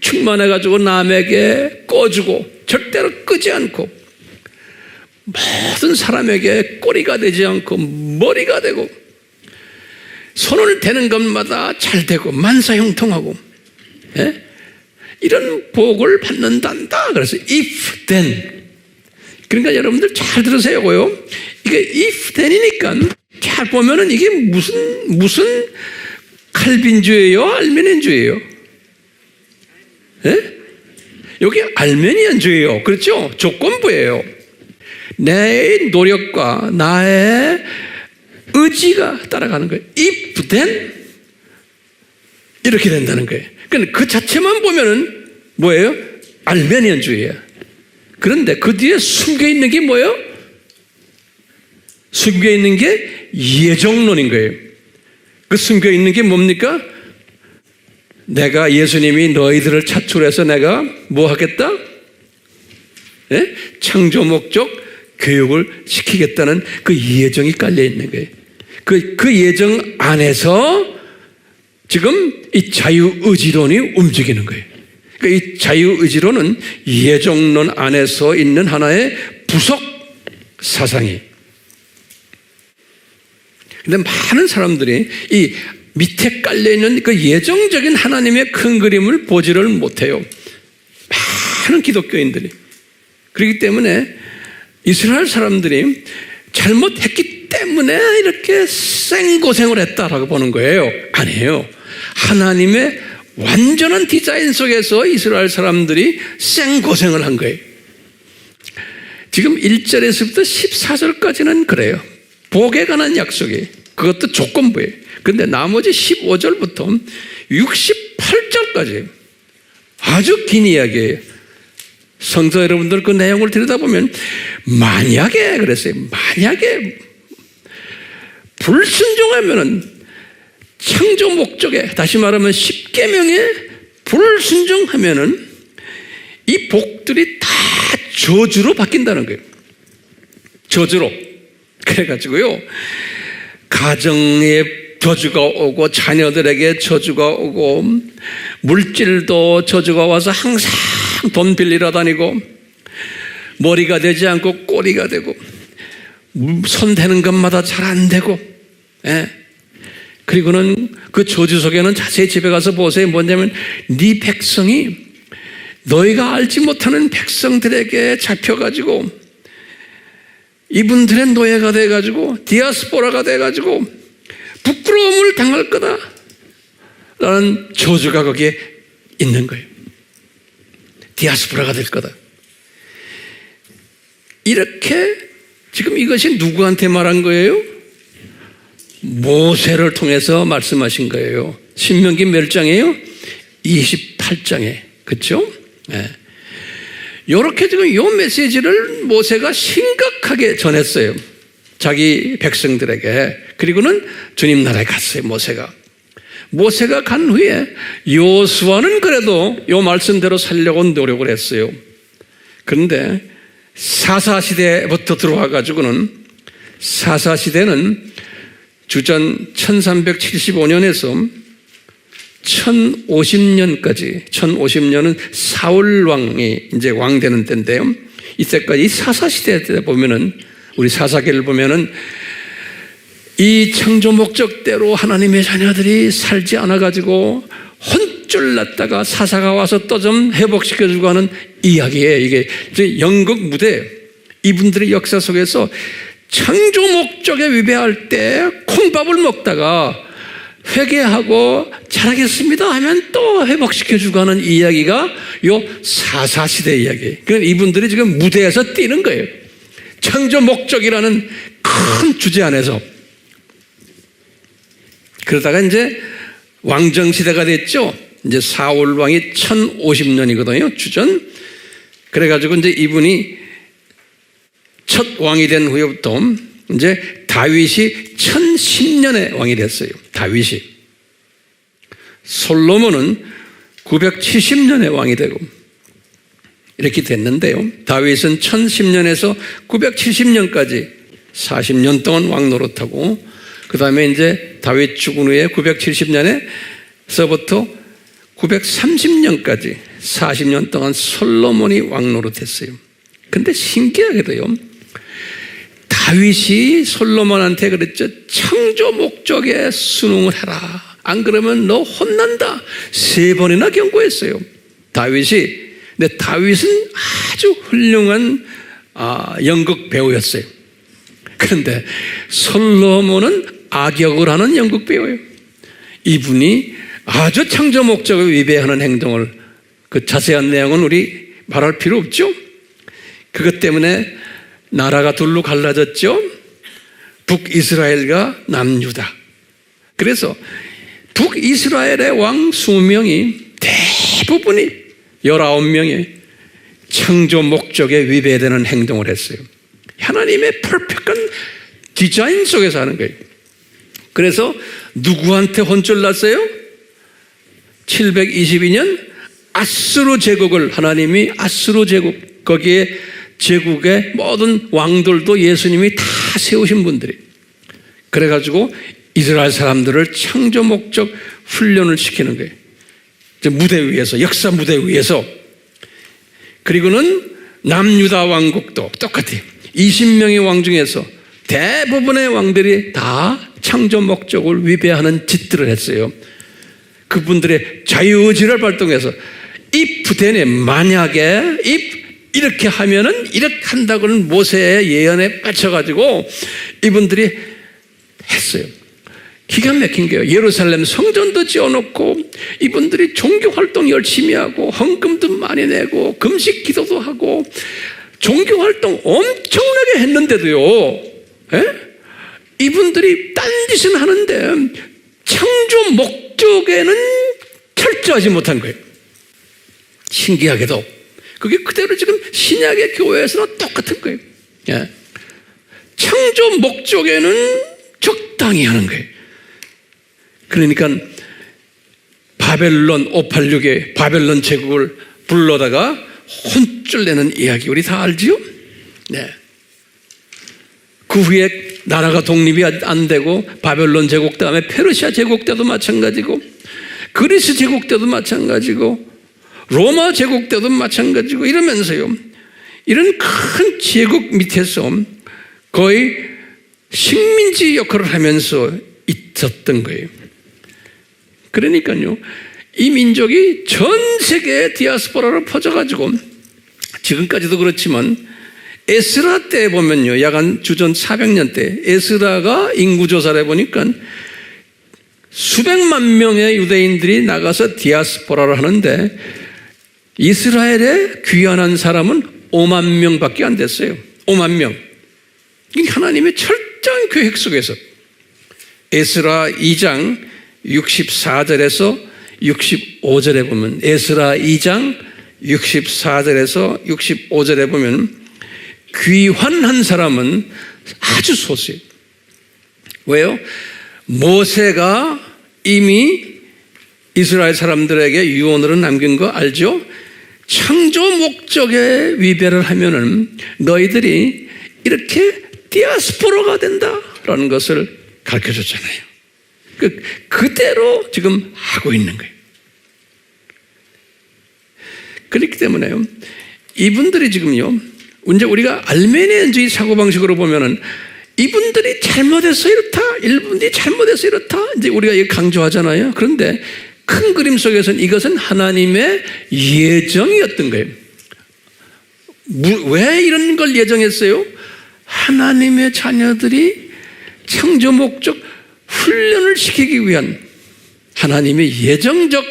충만해가지고 남에게 꺼주고 절대로 끄지 않고 모든 사람에게 꼬리가 되지 않고 머리가 되고 손을 대는 것마다 잘 되고 만사형통하고, 예? 이런 복을 받는단다. 그래서 if then. 그러니까 여러분들 잘 들으세요고요. 이게 if then이니까 잘 보면은 이게 무슨 칼빈주의예요? 알메니안주의예요? 예? 여기 알메니안주의예요. 그렇죠? 조건부예요. 내 노력과 나의 의지가 따라가는 거예요. if then 이렇게 된다는 거예요. 그러니까 그 자체만 보면은 뭐예요? 알메니안주의예요. 그런데 그 뒤에 숨겨 있는 게 뭐예요? 숨겨 있는 게 예정론인 거예요. 그 숨겨 있는 게 뭡니까? 내가 예수님이 너희들을 차출해서 내가 뭐 하겠다? 예? 창조 목적 교육을 시키겠다는 그 예정이 깔려 있는 거예요. 그 예정 안에서 지금 이 자유의지론이 움직이는 거예요. 그러니까 이 자유의지론은 예정론 안에서 있는 하나의 부속 사상이. 그런데 많은 사람들이 이 밑에 깔려있는 그 예정적인 하나님의 큰 그림을 보지를 못해요. 많은 기독교인들이. 그렇기 때문에 이스라엘 사람들이 잘못했기 때문에 이렇게 생고생을 했다라고 보는 거예요. 아니에요. 하나님의 완전한 디자인 속에서 이스라엘 사람들이 생고생을 한 거예요. 지금 1절에서부터 14절까지는 그래요. 복에 관한 약속이에요. 그것도 조건부예요. 그런데 나머지 15절부터 68절까지 아주 긴 이야기예요. 성도 여러분들 그 내용을 들여다보면 만약에 그랬어요. 만약에 불순종하면은 창조 목적에, 다시 말하면 10계명에 불순종하면은 이 복들이 다 저주로 바뀐다는 거예요. 저주로. 그래가지고요, 가정에 저주가 오고 자녀들에게 저주가 오고 물질도 저주가 와서 항상 돈 빌리러 다니고 머리가 되지 않고 꼬리가 되고 손 대는 것마다 잘 안 되고, 예. 그리고는 그 저주 속에는 자세히 집에 가서 보세요. 뭐냐면 네 백성이 너희가 알지 못하는 백성들에게 잡혀가지고 이분들의 노예가 돼가지고 디아스포라가 돼가지고 부끄러움을 당할 거다 라는 저주가 거기에 있는 거예요. 디아스포라가 될 거다. 이렇게 지금 이것이 누구한테 말한 거예요? 모세를 통해서 말씀하신 거예요. 신명기 몇 장이에요? 28장에. 그렇죠? 네. 이렇게 지금 이 메시지를 모세가 심각하게 전했어요. 자기 백성들에게. 그리고는 주님 나라에 갔어요. 모세가 간 후에 여호수아는 그래도 이 말씀대로 살려고 노력을 했어요. 그런데 사사시대부터 들어와 가지고는, 사사시대는 주전 1375년에서 1050년까지, 1050년은 사울 왕이 이제 왕되는 때인데요. 이때까지 사사시대 때 보면은, 우리 사사기를 보면은 이 창조 목적대로 하나님의 자녀들이 살지 않아가지고 혼쭐 났다가 사사가 와서 또 좀 회복시켜주고 하는 이야기예요. 이게 연극 무대, 이분들의 역사 속에서 창조 목적에 위배할 때 콩밥을 먹다가 회개하고 잘하겠습니다 하면 또 회복시켜주고 하는 이야기가 요 사사시대 이야기예요. 그러니까 이분들이 지금 무대에서 뛰는 거예요. 창조 목적이라는 큰 주제 안에서. 그러다가 이제 왕정시대가 됐죠. 이제 사울 왕이 1050년이거든요. 주전. 그래가지고 이제 이분이 첫 왕이 된 후에부터 이제 다윗이 1010년에 왕이 됐어요. 다윗이. 솔로몬은 970년에 왕이 되고 이렇게 됐는데요. 다윗은 1010년에서 970년까지 40년 동안 왕 노릇하고, 그 다음에 이제 다윗 죽은 후에 970년에서부터 930년까지 40년 동안 솔로몬이 왕 노릇했어요. 근데 신기하게도요, 다윗이 솔로몬한테 그랬죠. 창조 목적에 순응을 해라. 안 그러면 너 혼난다. 3번이나 경고했어요. 다윗이. 근데 다윗은 아주 훌륭한 연극 배우였어요. 그런데 솔로몬은 악역을 하는 연극 배우예요. 이분이 아주 창조 목적을 위배하는 행동을, 그 자세한 내용은 우리 말할 필요 없죠. 그것 때문에 나라가 둘로 갈라졌죠. 북이스라엘과 남유다. 그래서 북이스라엘의 왕 20명이 대부분이 19명의 창조 목적에 위배되는 행동을 했어요. 하나님의 퍼펙트한 디자인 속에서 하는 거예요. 그래서 누구한테 혼쭐 났어요? 722년 아수르 제국을, 하나님이 아수르 제국, 거기에 제국의 모든 왕들도 예수님이 다 세우신 분들이. 그래가지고 이스라엘 사람들을 창조 목적 훈련을 시키는 거예요. 무대 위에서, 역사 무대 위에서. 그리고는 남유다 왕국도 똑같아요. 20명의 왕 중에서 대부분의 왕들이 다 창조 목적을 위배하는 짓들을 했어요. 그분들의 자유의지를 발동해서 if then, 만약에 if 이렇게 하면은 이렇게 한다고는 모세의 예언에 빠져가지고 이분들이 했어요. 기가 막힌 게요. 예루살렘 성전도 지어놓고 이분들이 종교활동 열심히 하고 헌금도 많이 내고 금식 기도도 하고 종교활동 엄청나게 했는데도요, 이분들이 딴 짓은 하는데 창조 목적에는 철저하지 못한 거예요. 신기하게도 그게 그대로 지금 신약의 교회에서는 똑같은 거예요. 창조 목적에는 적당히 하는 거예요. 그러니까 바벨론 586의 바벨론 제국을 불러다가 혼쭐 내는 이야기 우리 다 알지요? 네. 그 후에 나라가 독립이 안 되고 바벨론 제국 다음에 페르시아 제국 때도 마찬가지고 그리스 제국 때도 마찬가지고 로마 제국 때도 마찬가지고 이러면서요. 이런 큰 제국 밑에서 거의 식민지 역할을 하면서 있었던 거예요. 그러니까요. 이 민족이 전 세계에 디아스포라로 퍼져가지고 지금까지도 그렇지만 에스라 때 보면요. 약 주전 400년 때 에스라가 인구조사를 해보니까 수백만 명의 유대인들이 나가서 디아스포라를 하는데 이스라엘에 귀환한 사람은 5만 명밖에 안 됐어요. 5만 명. 이게 하나님의 철저한 계획 속에서 에스라 2장 64절에서 65절에 보면 에스라 2장 64절에서 65절에 보면 귀환한 사람은 아주 소수예요. 왜요? 모세가 이미 이스라엘 사람들에게 유언으로 남긴 거 알죠? 창조 목적에 위배를 하면은 너희들이 이렇게 디아스포라가 된다라는 것을 가르쳐 줬잖아요. 그대로 지금 하고 있는 거예요. 그렇기 때문에요. 이분들이 지금요. 이제 우리가 알메니안주의 사고방식으로 보면은 이분들이 잘못해서 이렇다, 이분들이 잘못해서 이렇다, 이제 우리가 강조하잖아요. 그런데 큰 그림 속에서는 이것은 하나님의 예정이었던 거예요. 왜 이런 걸 예정했어요? 하나님의 자녀들이 창조 목적 훈련을 시키기 위한 하나님의 예정적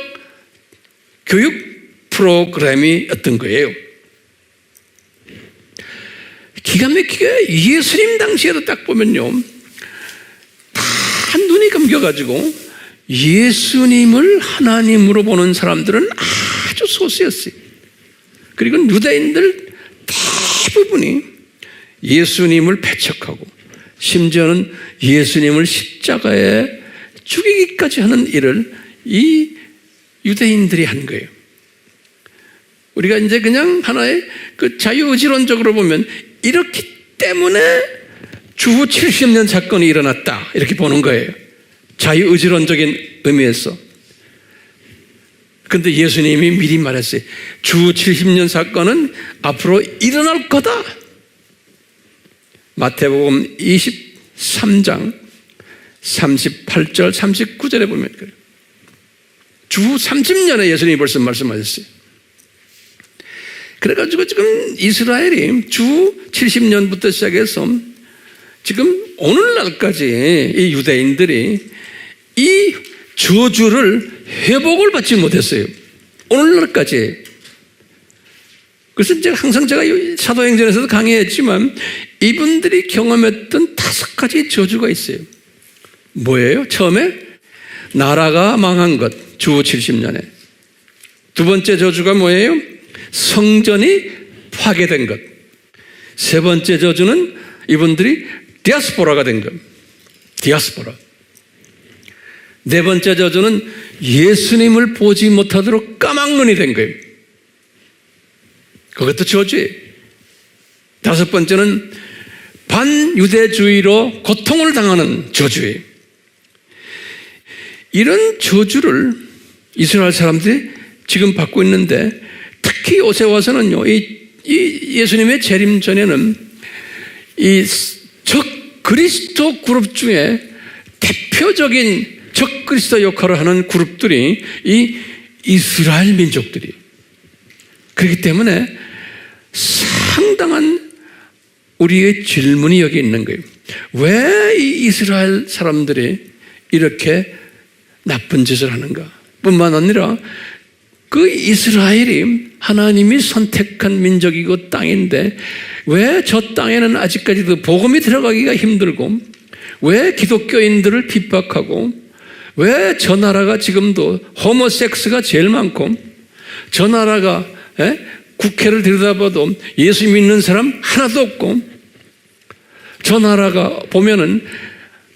교육 프로그램이었던 거예요. 기가 막히게 예수님 당시에도 딱 보면요. 다 눈이 감겨가지고 예수님을 하나님으로 보는 사람들은 아주 소수였어요. 그리고 유대인들 대부분이 예수님을 배척하고 심지어는 예수님을 십자가에 죽이기까지 하는 일을 이 유대인들이 한 거예요. 우리가 이제 그냥 하나의 그 자유의지론적으로 보면 이렇기 때문에 주후 70년 사건이 일어났다 이렇게 보는 거예요. 자유의지론적인 의미에서. 그런데 예수님이 미리 말했어요. 주후 70년 사건은 앞으로 일어날 거다. 마태복음 23장 38절 39절에 보면 그래요. 주후 30년에 예수님이 벌써 말씀하셨어요. 그래가지고 지금 이스라엘이 주 70년부터 시작해서 지금 오늘날까지 이 유대인들이 이 저주를 회복을 받지 못했어요. 오늘날까지. 그래서 항상 제가 사도행전에서도 강의했지만 이분들이 경험했던 5가지 저주가 있어요. 뭐예요? 처음에 나라가 망한 것, 주 70년에. 두 번째 저주가 뭐예요? 성전이 파괴된 것. 세 번째 저주는 이분들이 디아스포라가 된 것. 디아스포라. 네 번째 저주는 예수님을 보지 못하도록 까막눈이 된 거예요. 그것도 저주예요. 다섯 번째는 반유대주의로 고통을 당하는 저주예요. 이런 저주를 이스라엘 사람들이 지금 받고 있는데 특히 요새 와서는요, 이 예수님의 재림 전에는 이 적 그리스도 그룹 중에 대표적인 적 그리스도 역할을 하는 그룹들이 이 이스라엘 민족들이. 그렇기 때문에 상당한 우리의 질문이 여기 있는 거예요. 왜 이 이스라엘 사람들이 이렇게 나쁜 짓을 하는가? 뿐만 아니라 그 이스라엘이 하나님이 선택한 민족이고 땅인데 왜 저 땅에는 아직까지도 복음이 들어가기가 힘들고 왜 기독교인들을 핍박하고 왜 저 나라가 지금도 호모섹스가 제일 많고 저 나라가 국회를 들여다봐도 예수 믿는 사람 하나도 없고 저 나라가 보면은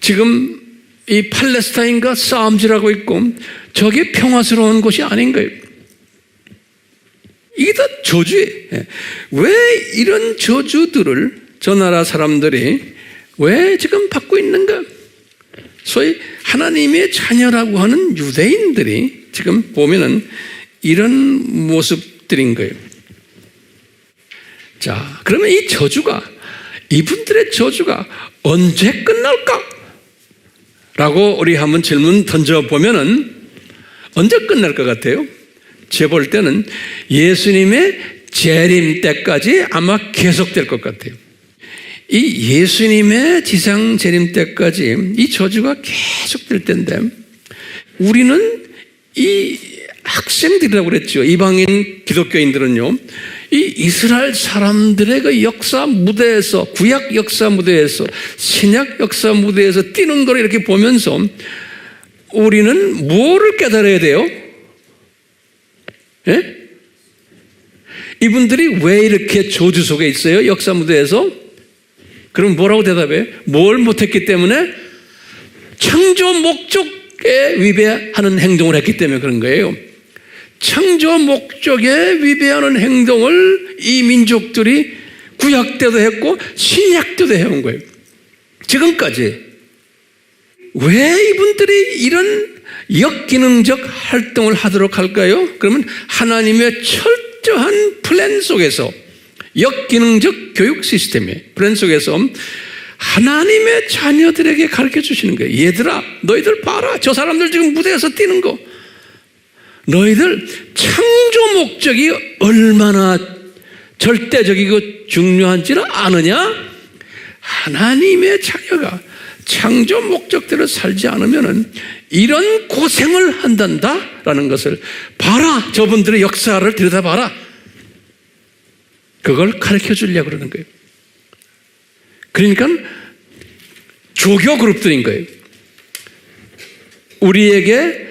지금 이 팔레스타인과 싸움질하고 있고 저게 평화스러운 곳이 아닌 거예요. 이게 다 저주예요. 왜 이런 저주들을 저 나라 사람들이 왜 지금 받고 있는가? 소위 하나님의 자녀라고 하는 유대인들이 지금 보면은 이런 모습들인 거예요. 자, 그러면 이 저주가, 이분들의 저주가 언제 끝날까? 라고 우리 한번 질문 던져보면은 언제 끝날 것 같아요? 제가 볼 때는 예수님의 재림 때까지 아마 계속될 것 같아요. 이 예수님의 지상 재림 때까지 이 저주가 계속될 텐데, 우리는 이 학생들이라고 그랬죠. 이방인 기독교인들은요, 이 이스라엘 사람들의 그 역사 무대에서, 구약 역사 무대에서, 신약 역사 무대에서 뛰는 걸 이렇게 보면서 우리는 뭐를 깨달아야 돼요? 예? 이분들이 왜 이렇게 저주 속에 있어요? 역사 무대에서? 그럼 뭐라고 대답해요? 뭘 못했기 때문에? 창조 목적에 위배하는 행동을 했기 때문에 그런 거예요. 창조 목적에 위배하는 행동을 이 민족들이 구약 때도 했고 신약 때도 해온 거예요. 지금까지. 왜 이분들이 이런 역기능적 활동을 하도록 할까요? 그러면 하나님의 철저한 플랜 속에서, 역기능적 교육 시스템의 플랜 속에서 하나님의 자녀들에게 가르쳐 주시는 거예요. 얘들아, 너희들 봐라. 저 사람들 지금 무대에서 뛰는 거. 너희들 창조 목적이 얼마나 절대적이고 중요한지를 아느냐? 하나님의 자녀가 창조 목적대로 살지 않으면 이런 고생을 한단다라는 것을 봐라. 저분들의 역사를 들여다봐라. 그걸 가르쳐 주려고 그러는 거예요. 그러니까 조교 그룹들인 거예요. 우리에게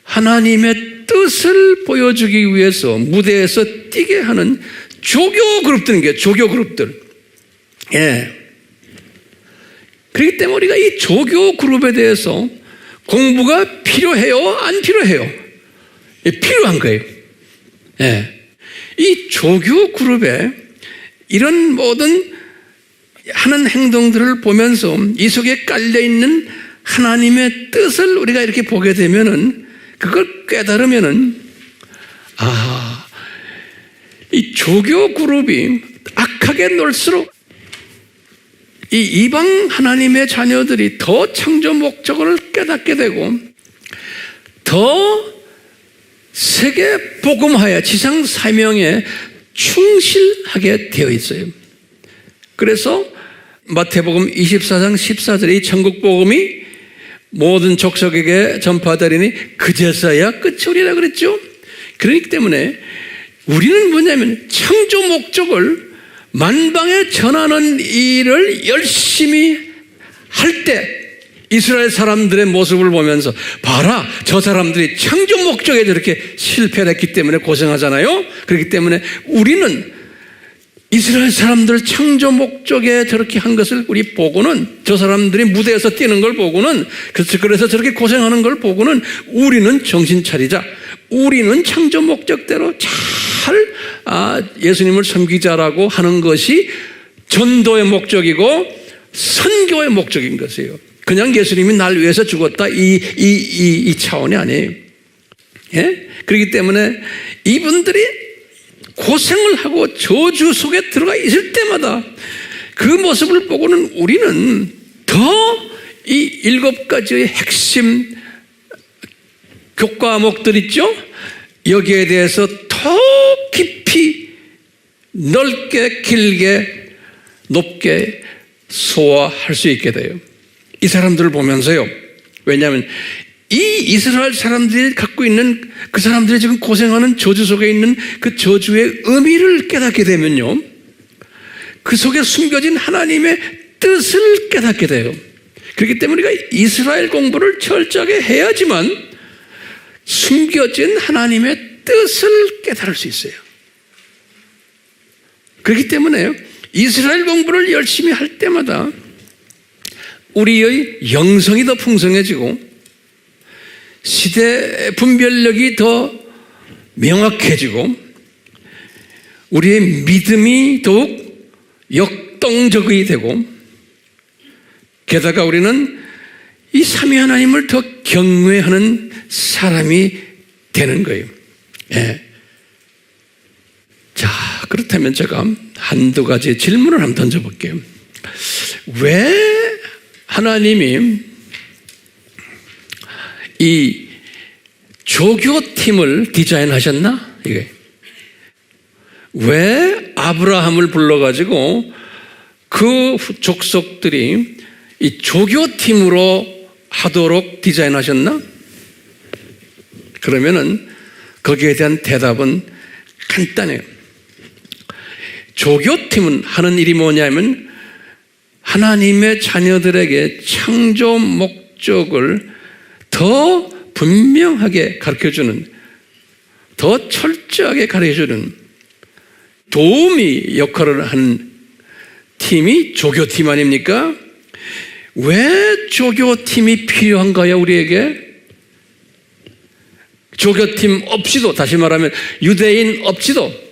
하나님의 뜻을 보여주기 위해서 무대에서 뛰게 하는 조교 그룹들인 거예요. 조교 그룹들. 예. 그렇기 때문에 우리가 이 조교 그룹에 대해서 공부가 필요해요? 안 필요해요? 예, 필요한 거예요. 예. 이 조교 그룹에 이런 모든 하는 행동들을 보면서 이 속에 깔려있는 하나님의 뜻을 우리가 이렇게 보게 되면은, 그걸 깨달으면은, 이 조교 그룹이 악하게 놀수록 이 이방 하나님의 자녀들이 더 창조 목적을 깨닫게 되고 더 세계 복음화에, 지상 사명에 충실하게 되어 있어요. 그래서 마태복음 24장 14절에 이 천국 복음이 모든 족속에게 전파되리니 그제서야 끝이 오리라 그랬죠. 그렇기 때문에 우리는 뭐냐면 창조 목적을 만방에 전하는 일을 열심히 할 때 이스라엘 사람들의 모습을 보면서 봐라, 저 사람들이 창조 목적에 저렇게 실패를 했기 때문에 고생하잖아요. 그렇기 때문에 우리는 이스라엘 사람들 창조 목적에 저렇게 한 것을 우리 보고는, 저 사람들이 무대에서 뛰는 걸 보고는, 그래서 저렇게 고생하는 걸 보고는 우리는 정신 차리자. 우리는 창조 목적대로 잘 예수님을 섬기자라고 하는 것이 전도의 목적이고 선교의 목적인 것이에요. 그냥 예수님이 날 위해서 죽었다 이 차원이 아니에요. 예? 그렇기 때문에 이분들이 고생을 하고 저주 속에 들어가 있을 때마다 그 모습을 보고는 우리는 더 이 7가지의 핵심 교과목들 있죠? 여기에 대해서 더 깊이 넓게 길게 높게 소화할 수 있게 돼요. 이 사람들을 보면서요. 왜냐하면 이 이스라엘 사람들이 갖고 있는, 그 사람들이 지금 고생하는 저주 속에 있는 그 저주의 의미를 깨닫게 되면요, 그 속에 숨겨진 하나님의 뜻을 깨닫게 돼요. 그렇기 때문에 우리가 이스라엘 공부를 철저하게 해야지만 숨겨진 하나님의 뜻을 깨달을 수 있어요. 그렇기 때문에 이스라엘 공부를 열심히 할 때마다 우리의 영성이 더 풍성해지고 시대 분별력이 더 명확해지고 우리의 믿음이 더욱 역동적이 되고, 게다가 우리는 이 삼위 하나님을 더 경외하는 사람이 되는 거예요. 예. 자, 그렇다면 제가 한두 가지 질문을 한번 던져볼게요. 왜 하나님이 이 조교팀을 디자인하셨나? 이게. 왜 아브라함을 불러가지고 그 족속들이 이 조교팀으로 하도록 디자인하셨나? 그러면은 거기에 대한 대답은 간단해요. 조교팀은 하는 일이 뭐냐면 하나님의 자녀들에게 창조 목적을 더 분명하게 가르쳐주는, 더 철저하게 가르쳐주는 도우미 역할을 하는 팀이 조교팀 아닙니까? 왜 조교팀이 필요한가요, 우리에게? 조교팀 없이도, 다시 말하면 유대인 없이도,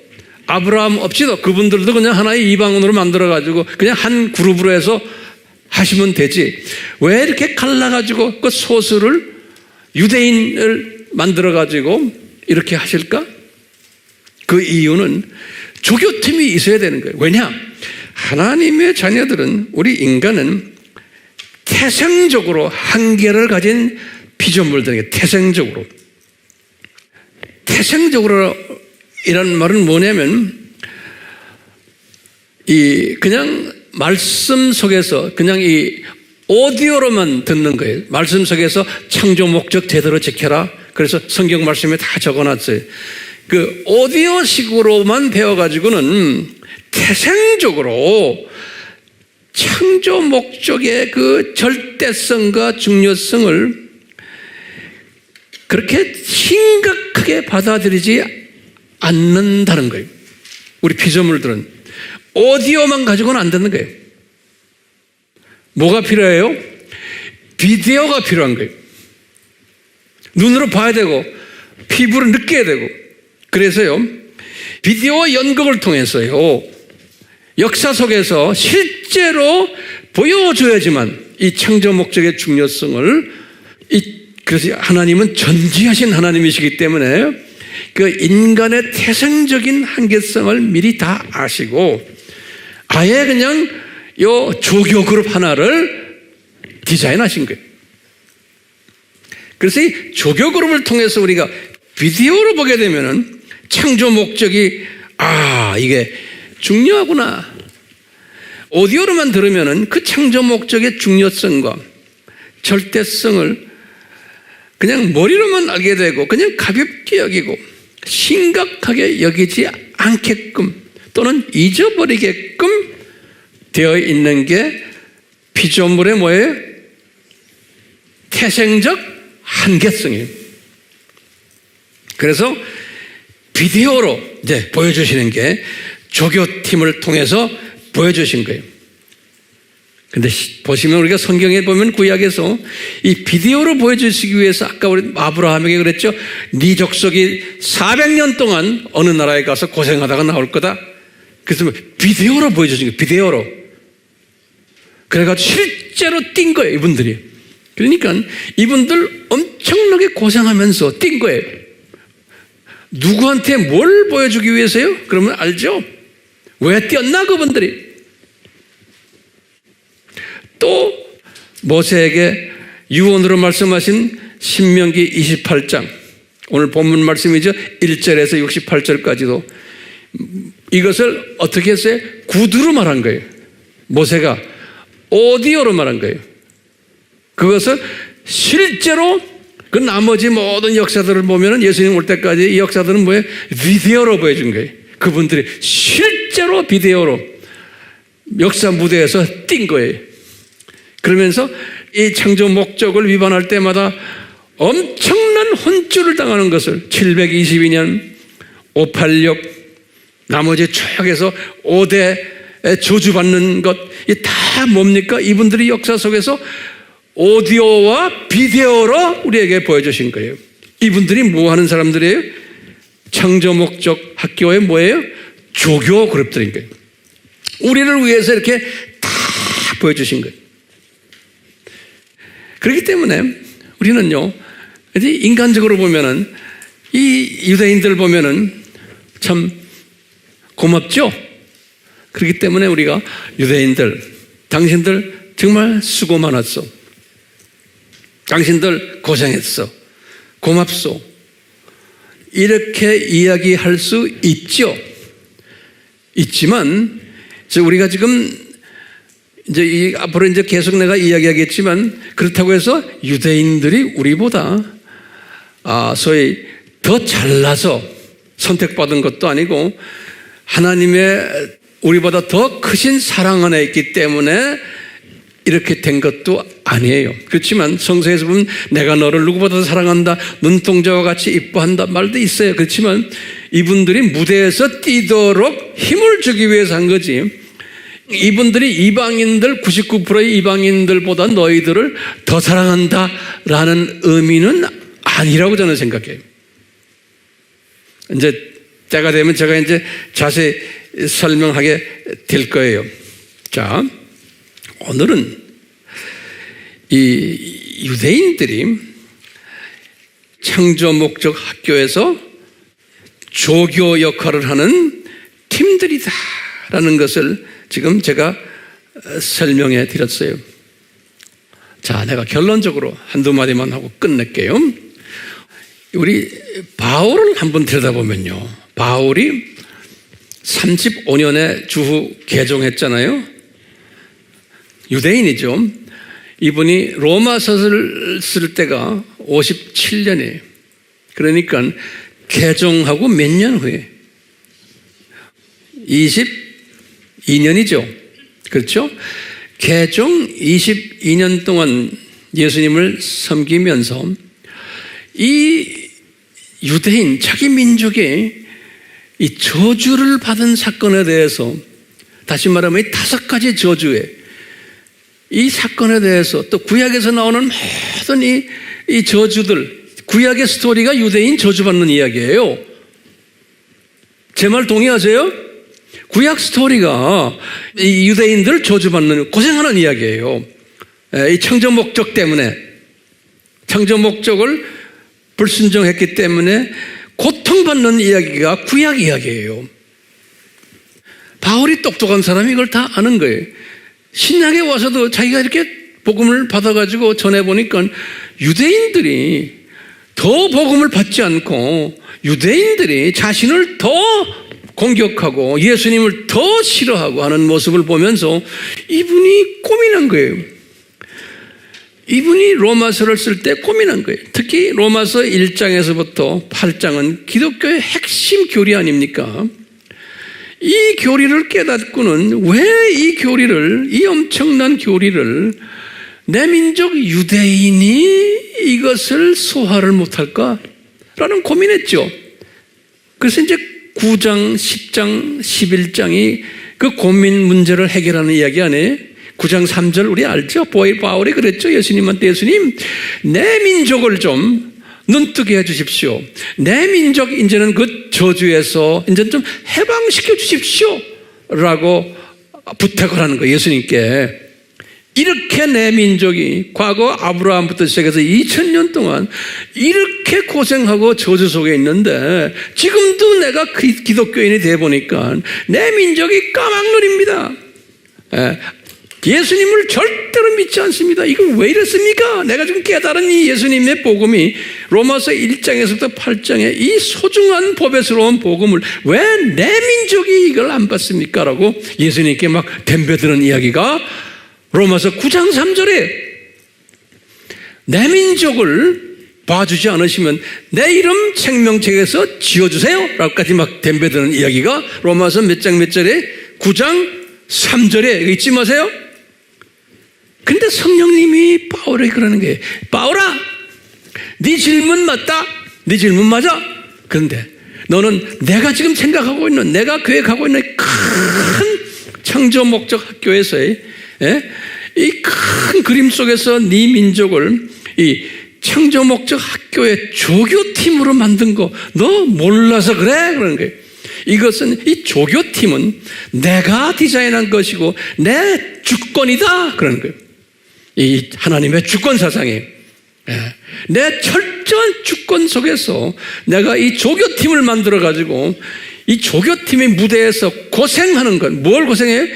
아브라함 없이도, 그분들도 그냥 하나의 이방인으로 만들어가지고 그냥 한 그룹으로 해서 하시면 되지. 왜 이렇게 갈라가지고 그 소수를, 유대인을 만들어가지고 이렇게 하실까? 그 이유는 조교팀이 있어야 되는 거예요. 왜냐? 하나님의 자녀들은, 우리 인간은 태생적으로 한계를 가진 피조물들에게, 태생적으로 이런 말은 뭐냐면, 그냥 말씀 속에서 그냥 이 오디오로만 듣는 거예요. 말씀 속에서 창조 목적 제대로 지켜라. 그래서 성경 말씀에 다 적어놨어요. 그 오디오식으로만 배워가지고는 태생적으로 창조 목적의 그 절대성과 중요성을 그렇게 심각하게 받아들이지 않는다는 거예요. 우리 피조물들은 오디오만 가지고는 안 되는 거예요. 뭐가 필요해요? 비디오가 필요한 거예요. 눈으로 봐야 되고 피부로 느껴야 되고. 그래서요, 비디오 연극을 통해서요, 역사 속에서 실제로 보여줘야지만 이 창조 목적의 중요성을, 그래서 하나님은 전지하신 하나님이시기 때문에 그 인간의 태생적인 한계성을 미리 다 아시고 아예 그냥 요 조교 그룹 하나를 디자인하신 거예요. 그래서 이 조교 그룹을 통해서 우리가 비디오로 보게 되면은 창조 목적이, 이게 중요하구나. 오디오로만 들으면은 그 창조 목적의 중요성과 절대성을 그냥 머리로만 알게 되고 그냥 가볍게 여기고 심각하게 여기지 않게끔 또는 잊어버리게끔 되어 있는 게 피조물의 뭐예요? 태생적 한계성이에요. 그래서 비디오로 이제 보여주시는 게 조교팀을 통해서 보여주신 거예요. 근데 보시면 우리가 성경에 보면 구약에서 이 비디오로 보여주시기 위해서 아까 우리 아브라함에게 그랬죠. 네 족속이 400년 동안 어느 나라에 가서 고생하다가 나올 거다. 그래서 비디오로 보여주신 거예요. 비디오로. 그래가지고 실제로 뛴 거예요, 이분들이. 그러니까 이분들 엄청나게 고생하면서 뛴 거예요. 누구한테 뭘 보여주기 위해서요? 그러면 알죠? 왜 뛰었나, 그분들이? 또 모세에게 유언으로 말씀하신 신명기 28장, 오늘 본문 말씀이죠. 1절에서 68절까지도 이것을 어떻게 했어요? 구두로 말한 거예요. 모세가 오디오로 말한 거예요. 그것을 실제로 그 나머지 모든 역사들을 보면 예수님 올 때까지 이 역사들은 뭐예요? 비디오로 보여준 거예요. 그분들이 실제로 비디오로 역사 무대에서 뛴 거예요. 그러면서 이 창조 목적을 위반할 때마다 엄청난 혼쭐을 당하는 것을 722년 586 나머지 쭉 해서 5대 저주받는 것, 이 다 뭡니까? 이분들이 역사 속에서 오디오와 비디오로 우리에게 보여주신 거예요. 이분들이 뭐 하는 사람들이에요? 창조 목적 학교의 뭐예요? 조교 그룹들인 거예요. 우리를 위해서 이렇게 다 보여주신 거예요. 그렇기 때문에 우리는요, 인간적으로 보면은 이 유대인들 보면은 참 고맙죠? 그렇기 때문에 우리가 유대인들, 당신들 정말 수고 많았어. 당신들 고생했어. 고맙소. 이렇게 이야기할 수 있죠. 있지만, 우리가 지금 이제 앞으로 이제 계속 내가 이야기하겠지만, 그렇다고 해서 유대인들이 우리보다 소위 더 잘나서 선택받은 것도 아니고, 하나님의 우리보다 더 크신 사랑 안에 있기 때문에 이렇게 된 것도 아니에요. 그렇지만 성서에서 보면 내가 너를 누구보다 사랑한다, 눈동자와 같이 이뻐한다 말도 있어요. 그렇지만 이분들이 무대에서 뛰도록 힘을 주기 위해서 한 거지, 이분들이 이방인들 99%의 이방인들보다 너희들을 더 사랑한다라는 의미는 아니라고 저는 생각해요. 이제 때가 되면 제가 이제 자세히 설명하게 될 거예요. 자, 오늘은 이 유대인들이 창조 목적 학교에서 조교 역할을 하는 팀들이다라는 것을 지금 제가 설명해 드렸어요. 자, 내가 결론적으로 한두 마디만 하고 끝낼게요. 우리 바울을 한번 들여다보면요, 바울이 35년에 주후 개종했잖아요. 유대인이죠. 이분이 로마서를 쓸 때가 57년이에요. 그러니까 개종하고 몇 년 후에 22년이죠. 그렇죠? 개종 22년 동안 예수님을 섬기면서 이 유대인, 자기 민족의 이 저주를 받은 사건에 대해서, 다시 말하면 이 5가지 저주에, 이 사건에 대해서, 또 구약에서 나오는 모든 이 저주들, 구약의 스토리가 유대인 저주받는 이야기예요. 제 말 동의하세요? 구약 스토리가 이 유대인들 저주받는, 고생하는 이야기예요. 이 창조 목적 때문에, 창조 목적을 불순종했기 때문에 고통받는 이야기가 구약 이야기예요. 바울이 똑똑한 사람이 이걸 다 아는 거예요. 신약에 와서도 자기가 이렇게 복음을 받아가지고 전해보니까 유대인들이 더 복음을 받지 않고 유대인들이 자신을 더 공격하고 예수님을 더 싫어하고 하는 모습을 보면서 이분이 고민한 거예요. 이분이 로마서를 쓸 때 고민한 거예요. 특히 로마서 1장에서부터 8장은 기독교의 핵심 교리 아닙니까? 이 교리를 깨닫고는 왜 이 교리를, 이 엄청난 교리를 내 민족 유대인이 이것을 소화를 못할까라는 고민했죠. 그래서 이제 9장, 10장, 11장이 그 고민 문제를 해결하는 이야기 아니에요? 9장 3절 우리 알죠? 바울이 그랬죠. 예수님한테, 예수님, 내 민족을 좀 눈뜨게 해주십시오. 내 민족 이제는 그 저주에서 이제 좀 해방시켜 주십시오 라고 부탁을 하는 거예요. 예수님께. 이렇게 내 민족이 과거 아브라함부터 시작해서 2000년 동안 이렇게 고생하고 저주 속에 있는데 지금도 내가 기독교인이 되어 보니까 내 민족이 까막눈입니다. 예수님을 절대로 믿지 않습니다. 이거 왜 이랬습니까? 내가 지금 깨달은 이 예수님의 복음이 로마서 1장에서부터 8장에 이 소중한 법에스러운 복음을 왜 내 민족이 이걸 안 받습니까? 라고 예수님께 막 덤벼드는 이야기가 로마서 9장 3절에 내 민족을 봐주지 않으시면 내 이름 생명책에서 지워주세요 라고까지 막 덤벼드는 이야기가 로마서 몇 장 몇 절에 9장 3절에 잊지 마세요. 근데 성령님이 바울에게 그러는 거예요. 바울아, 네 질문 맞다. 네 질문 맞아. 그런데 너는 내가 지금 생각하고 있는, 내가 계획하고 있는 큰 창조 목적 학교에서의 이 큰 그림 속에서 네 민족을 이 창조 목적 학교의 조교팀으로 만든 거 너 몰라서 그래? 그러는 거예요. 이것은 이 조교팀은 내가 디자인한 것이고 내 주권이다 그러는 거예요. 이 하나님의 주권 사상이에요. 내 철저한 주권 속에서 내가 이 조교팀을 만들어 가지고 이 조교팀의 무대에서 고생하는 것, 뭘 고생해요?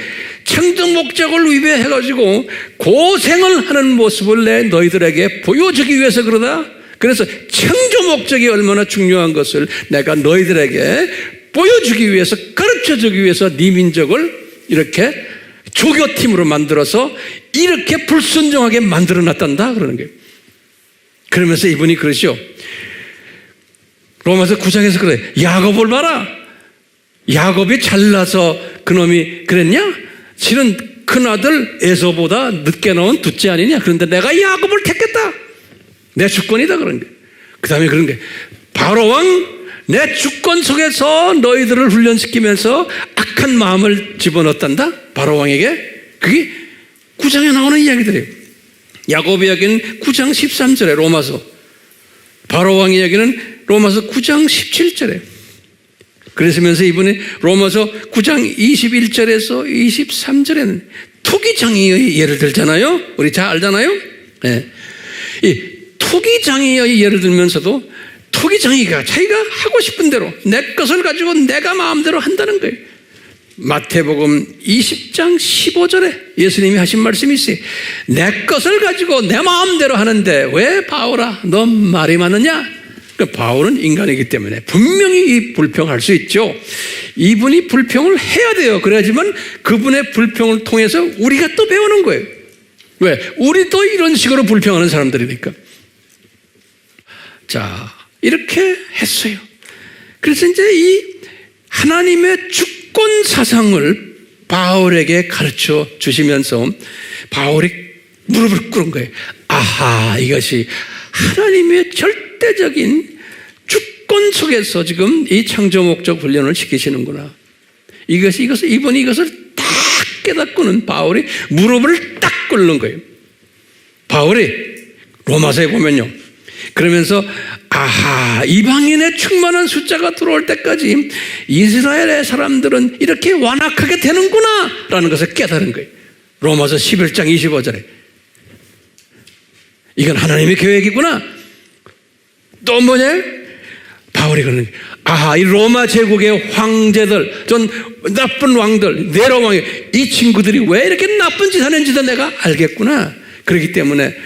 창조 목적을 위배해 가지고 고생을 하는 모습을 내 너희들에게 보여주기 위해서 그러다. 그래서 창조 목적이 얼마나 중요한 것을 내가 너희들에게 보여주기 위해서, 가르쳐주기 위해서 네 민족을 이렇게 조교팀으로 만들어서 이렇게 불순종하게 만들어놨단다 그러는 거예요. 그러면서 이분이 그러시죠. 로마서 9장에서 그래. 야곱을 봐라. 야곱이 잘나서 그놈이 그랬냐? 실은 큰아들 에서보다 늦게 나온 둘째 아니냐? 그런데 내가 야곱을 택했다. 내 주권이다 그런 거예요. 그 다음에 그런 게 바로왕 내 주권 속에서 너희들을 훈련시키면서 악한 마음을 집어넣었단다. 바로왕에게. 그게 9장에 나오는 이야기들이에요. 야곱 이야기는 9장 13절에 로마서, 바로왕 이야기는 로마서 9장 17절에. 그러시면서 이분이 로마서 9장 21절에서 23절에는 투기장의의 예를 들잖아요. 우리 잘 알잖아요. 네. 이 투기장의의 예를 들면서도 투기장의가 자기가 하고 싶은 대로 내 것을 가지고 내가 마음대로 한다는 거예요. 마태복음 20장 15절에 예수님이 하신 말씀이 있어요. 내 것을 가지고 내 마음대로 하는데 왜 바울아 너 말이 많으냐? 그러니까 바울은 인간이기 때문에 분명히 이 불평할 수 있죠. 이분이 불평을 해야 돼요. 그래야지만 그분의 불평을 통해서 우리가 또 배우는 거예요. 왜? 우리도 이런 식으로 불평하는 사람들이니까. 자, 이렇게 했어요. 그래서 이제 이 하나님의 주권 사상을 바울에게 가르쳐 주시면서 바울이 무릎을 꿇은 거예요. 아하, 이것이 하나님의 절대적인 주권 속에서 지금 이 창조 목적 훈련을 시키시는구나. 이분이 이것을 딱 깨닫고는 바울이 무릎을 딱 꿇는 거예요. 바울이 로마서에 보면요. 그러면서 아하, 이방인의 충만한 숫자가 들어올 때까지 이스라엘의 사람들은 이렇게 완악하게 되는구나 라는 것을 깨달은 거예요. 로마서 11장 25절에 이건 하나님의 계획이구나. 또 뭐냐? 바울이 그러는 거예요. 아하, 이 로마 제국의 황제들, 전 나쁜 왕들, 네로 왕이 이 친구들이 왜 이렇게 나쁜 짓 하는지도 내가 알겠구나. 그렇기 때문에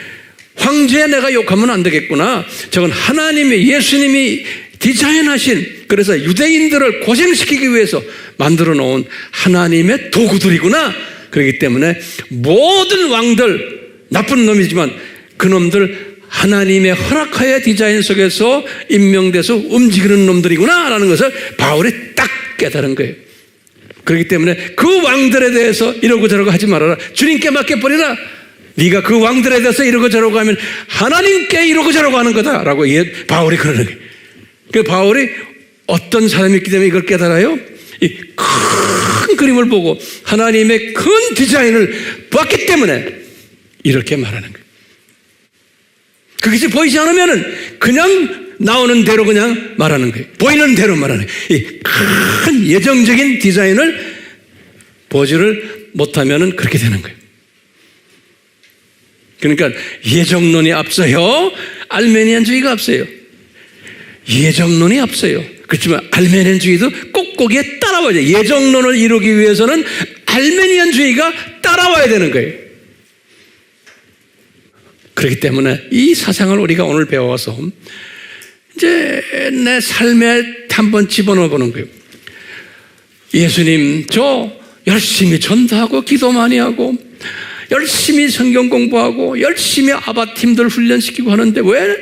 황제에 내가 욕하면 안 되겠구나. 저건 하나님의, 예수님이 디자인하신, 그래서 유대인들을 고생시키기 위해서 만들어 놓은 하나님의 도구들이구나. 그렇기 때문에 모든 왕들, 나쁜 놈이지만 그놈들 하나님의 허락하에 디자인 속에서 임명돼서 움직이는 놈들이구나 라는 것을 바울이 딱 깨달은 거예요. 그렇기 때문에 그 왕들에 대해서 이러고 저러고 하지 말아라. 주님께 맡겨버리라. 네가 그 왕들에 대해서 이러고 저러고 하면 하나님께 이러고 저러고 하는 거다라고 바울이 그러는 거예요. 그 바울이 어떤 사람이기 때문에 이걸 깨달아요? 이 큰 그림을 보고 하나님의 큰 디자인을 봤기 때문에 이렇게 말하는 거예요. 그것이 보이지 않으면은 그냥 나오는 대로 그냥 말하는 거예요. 보이는 대로 말하는 거예요. 이 큰 예정적인 디자인을 보지를 못하면은 그렇게 되는 거예요. 그러니까 예정론이 앞서요, 알메니안주의가 앞서요. 예정론이 앞서요. 그렇지만 알메니안주의도 꼭 거기에 따라와야 돼요. 예정론을 이루기 위해서는 알메니안주의가 따라와야 되는 거예요. 그렇기 때문에 이 사상을 우리가 오늘 배워서 이제 내 삶에 한번 집어넣어 보는 거예요. 예수님, 저 열심히 전도하고 기도 많이 하고 열심히 성경 공부하고 열심히 아바팀들 훈련시키고 하는데 왜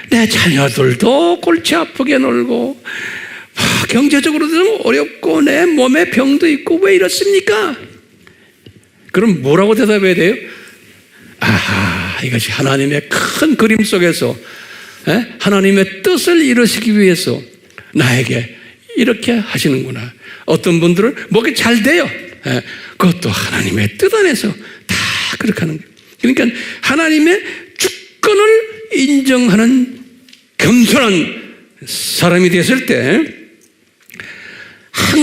내 자녀들도 골치 아프게 놀고 경제적으로도 좀 어렵고 내 몸에 병도 있고 왜 이렇습니까? 그럼 뭐라고 대답해야 돼요? 아하, 이것이 하나님의 큰 그림 속에서 하나님의 뜻을 이루시기 위해서 나에게 이렇게 하시는구나. 어떤 분들은 뭐가 잘 돼요. 그것도 하나님의 뜻 안에서 다 그렇게 하는 거예요. 그러니까 하나님의 주권을 인정하는 겸손한 사람이 됐을 때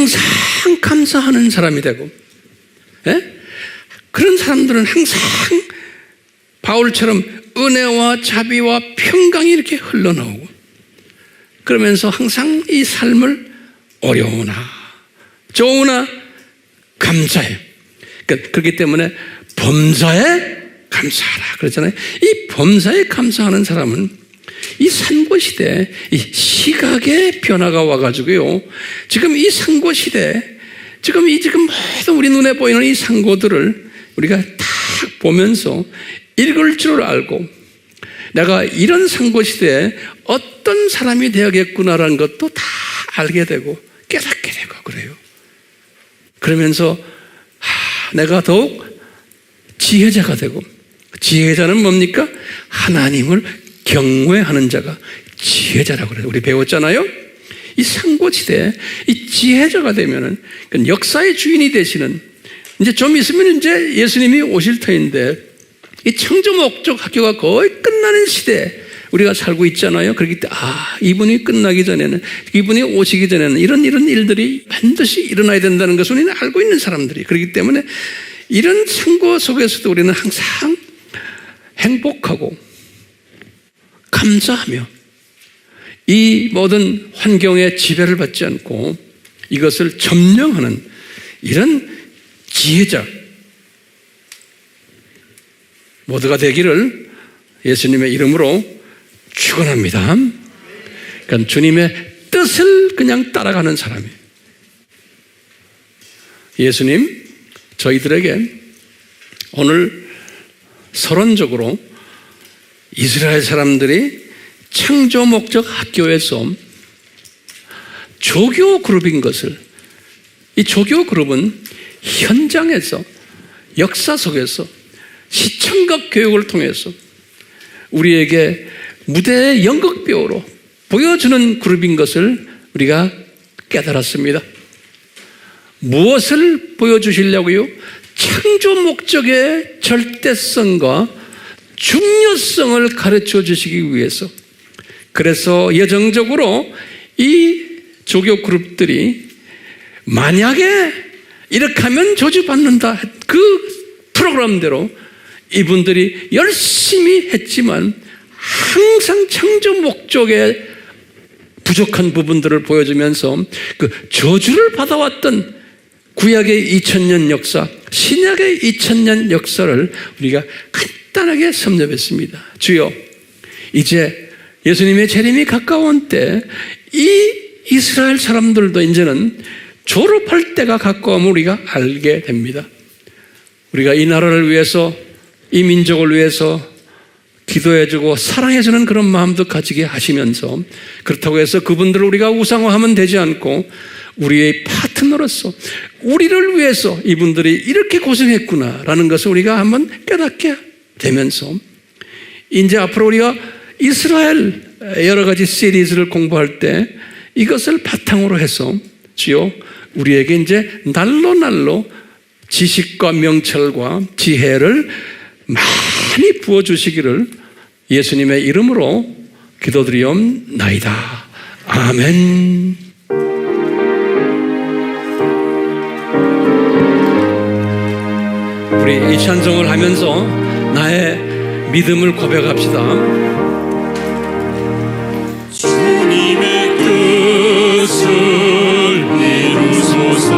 항상 감사하는 사람이 되고, 예? 그런 사람들은 항상 바울처럼 은혜와 자비와 평강이 이렇게 흘러나오고, 그러면서 항상 이 삶을 어려우나 좋으나 감사해요. 그러니까 그렇기 때문에 범사에 감사하라 그랬잖아요. 이 범사에 감사하는 사람은 이 산고시대 이 시각의 변화가 와가지고요, 지금 이 산고시대, 지금 모든 우리 눈에 보이는 이 산고들을 우리가 딱 보면서 읽을 줄 알고, 내가 이런 산고시대에 어떤 사람이 되어야겠구나라는 것도 다 알게 되고 깨닫게 되고 그래요. 그러면서 내가 더욱 지혜자가 되고, 지혜자는 뭡니까? 하나님을 경외하는 자가 지혜자라고 그래요. 우리 배웠잖아요. 이 상고시대에 이 지혜자가 되면은 역사의 주인이 되시는, 이제 좀 있으면 이제 예수님이 오실 터인데 이 창조 목적 학교가 거의 끝나는 시대에 우리가 살고 있잖아요. 그렇기 때문에 이분이 끝나기 전에는, 이분이 오시기 전에는 이런 일들이 반드시 일어나야 된다는 것을 우리는 알고 있는 사람들이, 그렇기 때문에 이런 상고 속에서도 우리는 항상 행복하고 감사하며 이 모든 환경에 지배를 받지 않고 이것을 점령하는 이런 지혜자 모두가 되기를 예수님의 이름으로 축원합니다. 그러니까 주님의 뜻을 그냥 따라가는 사람이에요. 예수님, 저희들에게 오늘 서론적으로 이스라엘 사람들이 창조 목적 학교에서 조교 그룹인 것을, 이 조교 그룹은 현장에서 역사 속에서 시청각 교육을 통해서 우리에게 무대의 연극배우로 보여주는 그룹인 것을 우리가 깨달았습니다. 무엇을 보여주시려고요? 창조 목적의 절대성과 중요성을 가르쳐 주시기 위해서. 그래서 예정적으로 이 조교 그룹들이 만약에 이렇게 하면 저주받는다, 그 프로그램대로 이분들이 열심히 했지만 항상 창조 목적의 부족한 부분들을 보여주면서 그 저주를 받아왔던 구약의 2000년 역사, 신약의 2000년 역사를 우리가 간단하게 섭렵했습니다. 주여, 이제 예수님의 재림이 가까운 때 이 이스라엘 사람들도 이제는 졸업할 때가 가까움을 우리가 알게 됩니다. 우리가 이 나라를 위해서, 이 민족을 위해서 기도해주고 사랑해주는 그런 마음도 가지게 하시면서, 그렇다고 해서 그분들을 우리가 우상화하면 되지 않고 우리의 파트너로서 우리를 위해서 이분들이 이렇게 고생했구나라는 것을 우리가 한번 깨닫게 되면서, 이제 앞으로 우리가 이스라엘 여러 가지 시리즈를 공부할 때 이것을 바탕으로 해서 주여 우리에게 이제 날로 지식과 명철과 지혜를 많이 부어주시기를 예수님의 이름으로 기도드리옵나이다. 아멘. 우리 이 찬송을 하면서 나의 믿음을 고백합시다. 주님의 뜻을 이루소서.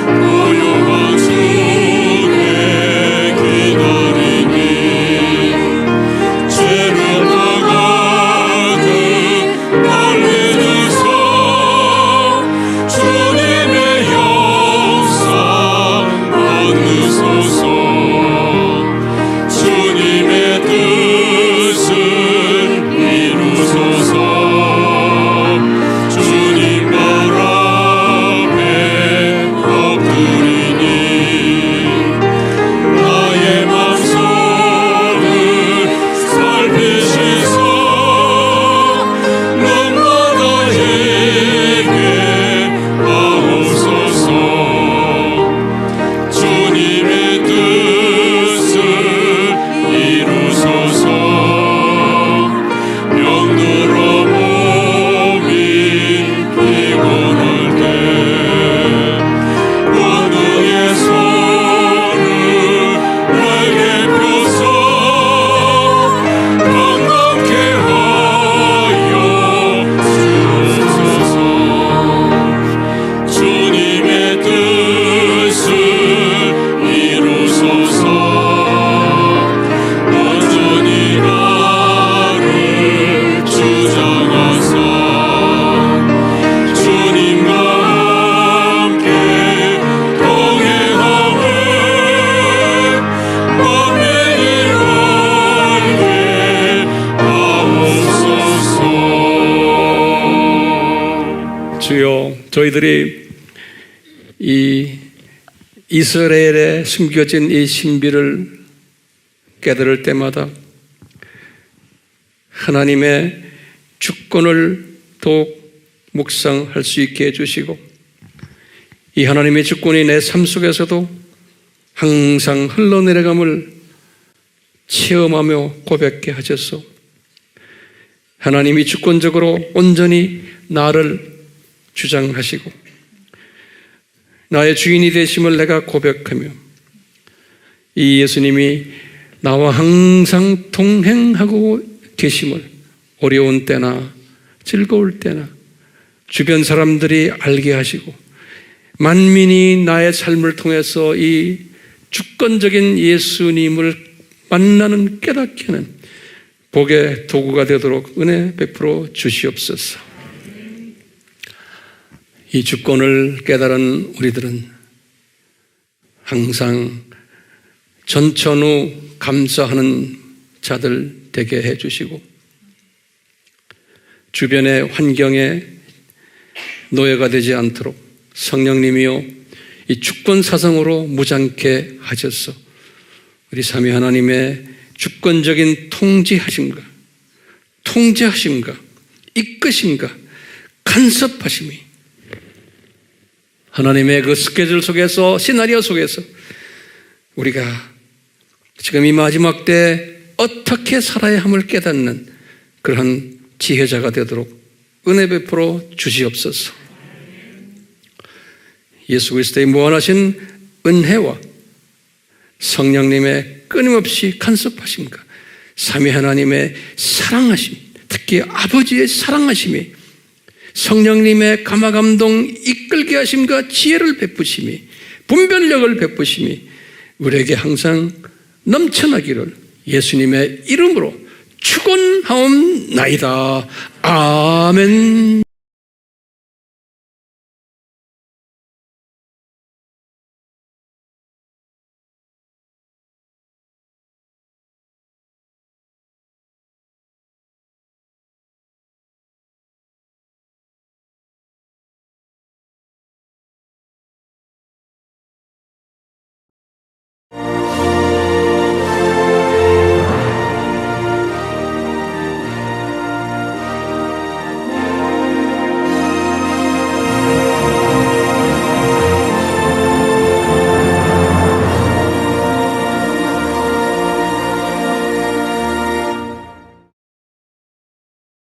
고요한 주에 기다리니 죄로 가득 달래주소. 주님의 영상 받으소서. 주님의 뜻을 이루소서. 주님 바라보니 저희들이 이 이스라엘에 숨겨진 이 신비를 깨달을 때마다 하나님의 주권을 더욱 묵상할 수 있게 해주시고, 이 하나님의 주권이 내 삶 속에서도 항상 흘러내려감을 체험하며 고백해 하셔서 하나님이 주권적으로 온전히 나를 주장하시고 나의 주인이 되심을 내가 고백하며, 이 예수님이 나와 항상 동행하고 계심을 어려운 때나 즐거울 때나 주변 사람들이 알게 하시고, 만민이 나의 삶을 통해서 이 주권적인 예수님을 만나는 깨닫게 하는 복의 도구가 되도록 은혜 베풀어 주시옵소서. 이 주권을 깨달은 우리들은 항상 전천후 감사하는 자들 되게 해주시고, 주변의 환경에 노예가 되지 않도록 성령님이요 이 주권 사상으로 무장케 하셔서 우리 삼위 하나님의 주권적인 통제하심과 이끄심과 간섭하심이 하나님의 그 스케줄 속에서, 시나리오 속에서 우리가 지금 이 마지막 때 어떻게 살아야 함을 깨닫는 그러한 지혜자가 되도록 은혜 베풀어 주시옵소서. 예수 그리스도의 무한하신 은혜와 성령님의 끊임없이 간섭하심과 삼위 하나님의 사랑하심, 특히 아버지의 사랑하심이 성령님의 감화감동 이끌게 하심과 지혜를 베푸심이, 분별력을 베푸심이 우리에게 항상 넘쳐나기를 예수님의 이름으로 축원하옵나이다. 아멘.